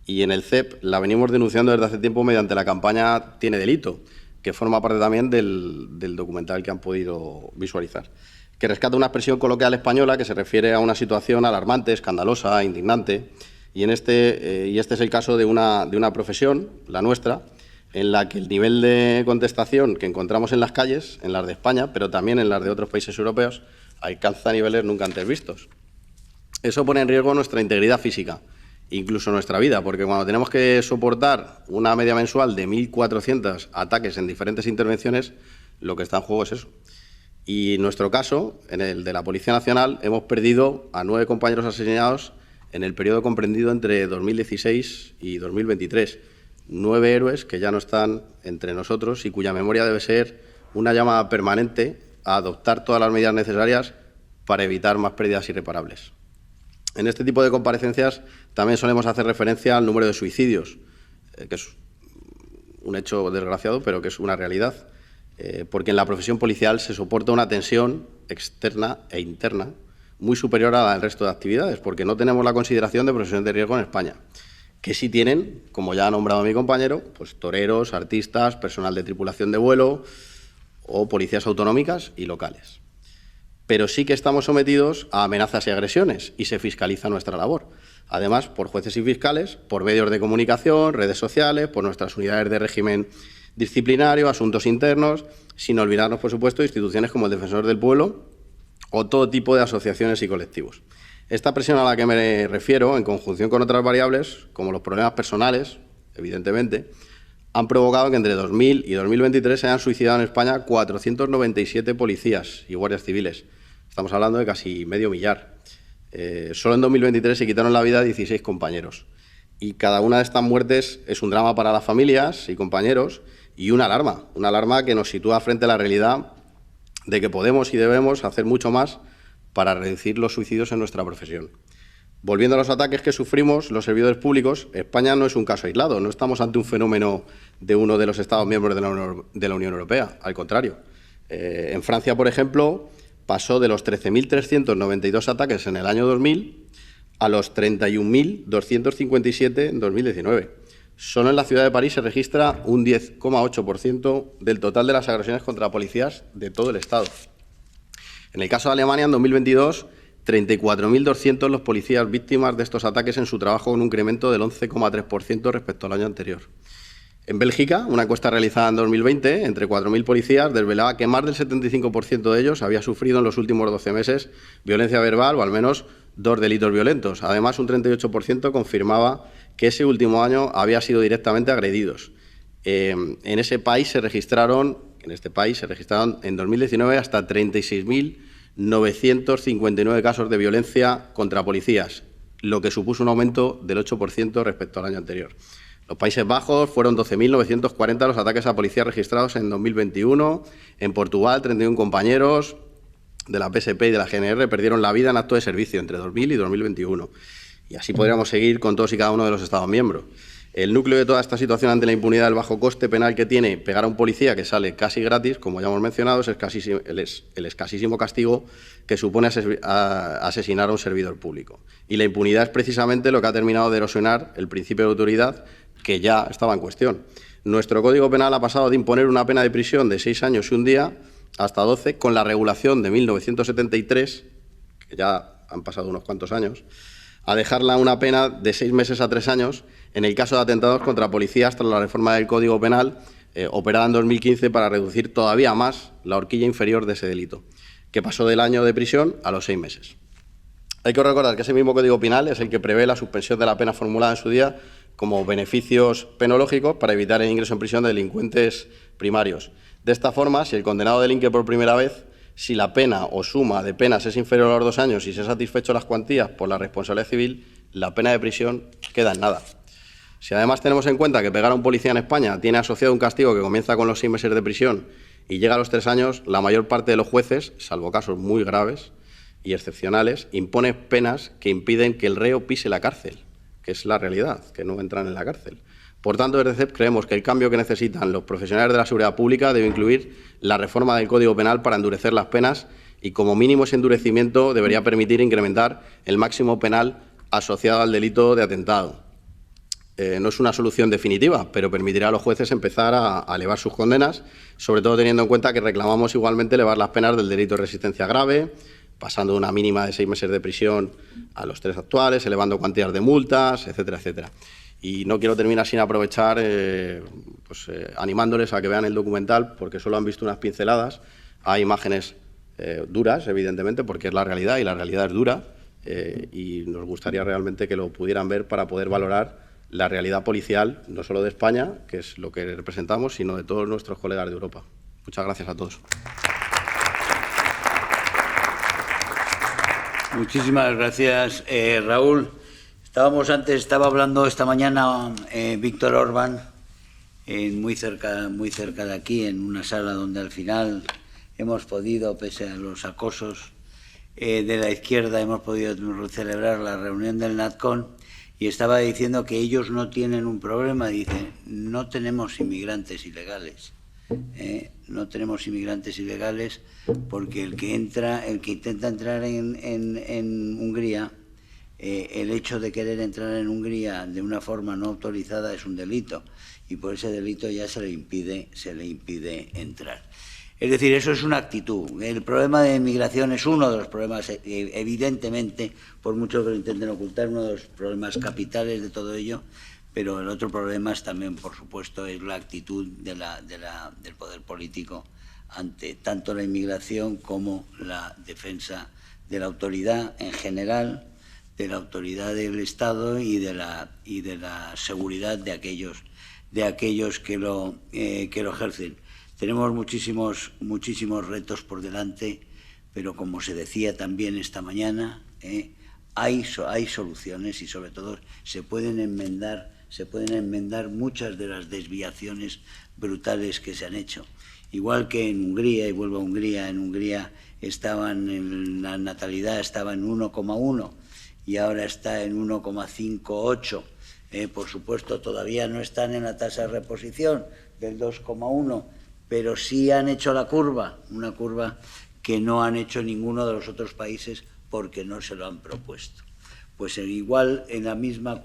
y en el CEP la venimos denunciando desde hace tiempo mediante la campaña Tiene Delito, que forma parte también del documental que han podido visualizar, que rescata una expresión coloquial española que se refiere a una situación alarmante, escandalosa, indignante, y este es el caso de una profesión, la nuestra, en la que el nivel de contestación que encontramos en las calles, en las de España, pero también en las de otros países europeos, alcanza niveles nunca antes vistos. Eso pone en riesgo nuestra integridad física, incluso nuestra vida, porque cuando tenemos que soportar una media mensual de 1.400 ataques en diferentes intervenciones, lo que está en juego es eso. Y en nuestro caso, en el de la Policía Nacional, hemos perdido a 9 compañeros asesinados en el periodo comprendido entre 2016 y 2023. 9 héroes que ya no están entre nosotros y cuya memoria debe ser una llamada permanente a adoptar todas las medidas necesarias para evitar más pérdidas irreparables. En este tipo de comparecencias también solemos hacer referencia al número de suicidios, que es un hecho desgraciado, pero que es una realidad. porque en la profesión policial se soporta una tensión externa e interna muy superior a la del resto de actividades, porque no tenemos la consideración de profesión de riesgo en España, que sí tienen, como ya ha nombrado mi compañero, pues toreros, artistas, personal de tripulación de vuelo o policías autonómicas y locales. Pero sí que estamos sometidos a amenazas y agresiones y se fiscaliza nuestra labor. Además, por jueces y fiscales, por medios de comunicación, redes sociales, por nuestras unidades de régimen disciplinario, asuntos internos, sin olvidarnos, por supuesto, de instituciones como el Defensor del Pueblo o todo tipo de asociaciones y colectivos. Esta presión a la que me refiero, en conjunción con otras variables, como los problemas personales, evidentemente, han provocado que entre 2000 y 2023 se hayan suicidado en España 497 policías y guardias civiles. Estamos hablando de casi medio millar. Solo en 2023 se quitaron la vida a 16 compañeros. Y cada una de estas muertes es un drama para las familias y compañeros y una alarma que nos sitúa frente a la realidad de que podemos y debemos hacer mucho más para reducir los suicidios en nuestra profesión. Volviendo a los ataques que sufrimos los servidores públicos, España no es un caso aislado, no estamos ante un fenómeno de uno de los Estados miembros de la Unión Europea, al contrario. En Francia, por ejemplo, pasó de los 13.392 ataques en el año 2000 a los 31.257 en 2019. Solo en la ciudad de París se registra un 10,8% del total de las agresiones contra policías de todo el Estado. En el caso de Alemania, en 2022, 34.200 los policías víctimas de estos ataques en su trabajo, con un incremento del 11,3% respecto al año anterior. En Bélgica, una encuesta realizada en 2020 entre 4.000 policías desvelaba que más del 75% de ellos había sufrido en los últimos 12 meses violencia verbal o al menos 2 delitos violentos. Además, un 38% confirmaba que ese último año había sido directamente agredidos. En este país se registraron en 2019 hasta 36.959 casos de violencia contra policías, lo que supuso un aumento del 8% respecto al año anterior. Los Países Bajos fueron 12.940 los ataques a policías registrados en 2021. En Portugal, 31 compañeros de la PSP y de la GNR perdieron la vida en acto de servicio entre 2000 y 2021. Y así podríamos seguir con todos y cada uno de los Estados miembros. El núcleo de toda esta situación ante la impunidad del bajo coste penal que tiene pegar a un policía que sale casi gratis, como ya hemos mencionado, es el escasísimo castigo que supone asesinar a un servidor público. Y la impunidad es precisamente lo que ha terminado de erosionar el principio de autoridad que ya estaba en cuestión. Nuestro Código Penal ha pasado de imponer una pena de prisión de 6 años y un día hasta 12, con la regulación de 1973, que ya han pasado unos cuantos años, a dejarla una pena de 6 meses a 3 años en el caso de atentados contra policías tras la reforma del Código Penal operada en 2015 para reducir todavía más la horquilla inferior de ese delito, que pasó del año de prisión a los 6 meses. Hay que recordar que ese mismo Código Penal es el que prevé la suspensión de la pena formulada en su día como beneficios penológicos para evitar el ingreso en prisión de delincuentes primarios. De esta forma, si el condenado delinque por primera vez, si la pena o suma de penas es inferior a los 2 años y se han satisfecho las cuantías por la responsabilidad civil, la pena de prisión queda en nada. Si además tenemos en cuenta que pegar a un policía en España tiene asociado un castigo que comienza con los 6 meses de prisión y llega a los 3 años, la mayor parte de los jueces, salvo casos muy graves y excepcionales, impone penas que impiden que el reo pise la cárcel, que es la realidad, que no entran en la cárcel. Por tanto, desde CEP creemos que el cambio que necesitan los profesionales de la seguridad pública debe incluir la reforma del Código Penal para endurecer las penas y, como mínimo, ese endurecimiento debería permitir incrementar el máximo penal asociado al delito de atentado. No es una solución definitiva, pero permitirá a los jueces empezar a elevar sus condenas, sobre todo teniendo en cuenta que reclamamos igualmente elevar las penas del delito de resistencia grave, pasando de una mínima de 6 meses de prisión a los 3 actuales, elevando cuantías de multas, etcétera, etcétera. Y no quiero terminar sin aprovechar animándoles a que vean el documental, porque solo han visto unas pinceladas. Hay imágenes duras, evidentemente, porque es la realidad y la realidad es dura, y nos gustaría realmente que lo pudieran ver para poder valorar la realidad policial, no solo de España, que es lo que representamos, sino de todos nuestros colegas de Europa. Muchas gracias a todos. Muchísimas gracias, Raúl. Estaba hablando esta mañana Víctor Orbán, muy cerca de aquí, en una sala donde al final hemos podido, pese a los acosos de la izquierda, hemos podido celebrar la reunión del NATCON, y estaba diciendo que ellos no tienen un problema. Dice, no tenemos inmigrantes ilegales, No tenemos inmigrantes ilegales porque el que intenta entrar en Hungría, el hecho de querer entrar en Hungría de una forma no autorizada es un delito y por ese delito ya se le impide entrar. Es decir, eso es una actitud. El problema de inmigración es uno de los problemas, evidentemente, por mucho que lo intenten ocultar, uno de los problemas capitales de todo ello, pero el otro problema es también, por supuesto, es la actitud del poder político ante tanto la inmigración como la defensa de la autoridad en general, de la autoridad del Estado y de la seguridad de aquellos que lo ejercen. Tenemos muchísimos retos por delante, pero como se decía también esta mañana, hay soluciones y sobre todo se pueden enmendar muchas de las desviaciones brutales que se han hecho. Igual que en Hungría, y vuelvo a Hungría, en Hungría la natalidad estaba en 1,1 y ahora está en 1,58. Por supuesto, todavía no están en la tasa de reposición del 2,1, pero sí han hecho la curva, una curva que no han hecho ninguno de los otros países porque no se lo han propuesto. Pues igual en la misma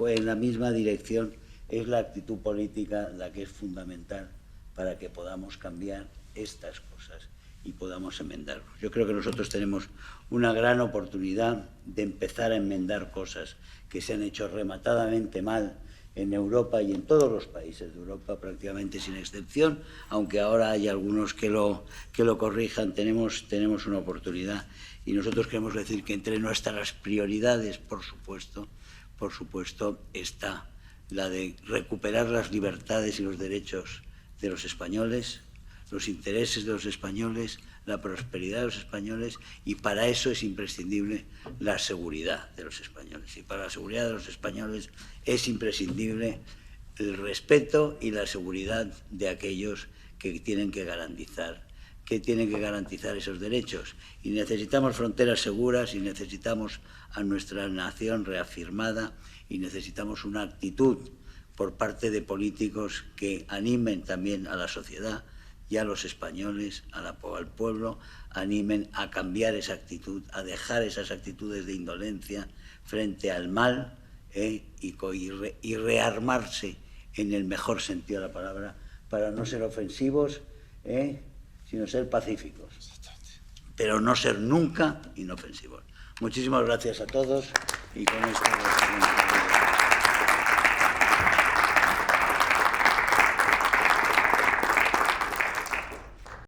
dirección es la actitud política la que es fundamental para que podamos cambiar estas cosas y podamos enmendarlos. Yo creo que nosotros tenemos una gran oportunidad de empezar a enmendar cosas que se han hecho rematadamente mal en Europa y en todos los países de Europa, prácticamente sin excepción, aunque ahora hay algunos que lo corrijan, tenemos una oportunidad. Y nosotros queremos decir que entre nuestras prioridades, por supuesto, está la de recuperar las libertades y los derechos de los españoles, los intereses de los españoles, la prosperidad de los españoles, y para eso es imprescindible la seguridad de los españoles. Y para la seguridad de los españoles es imprescindible el respeto y la seguridad de aquellos que tienen que garantizar esos derechos. Y necesitamos fronteras seguras y necesitamos a nuestra nación reafirmada y necesitamos una actitud por parte de políticos que animen también a la sociedad y a los españoles, al pueblo, animen a cambiar esa actitud, a dejar esas actitudes de indolencia frente al mal y rearmarse en el mejor sentido de la palabra para no ser ofensivos, sino ser pacíficos, pero no ser nunca inofensivos. Muchísimas gracias a todos y con esto...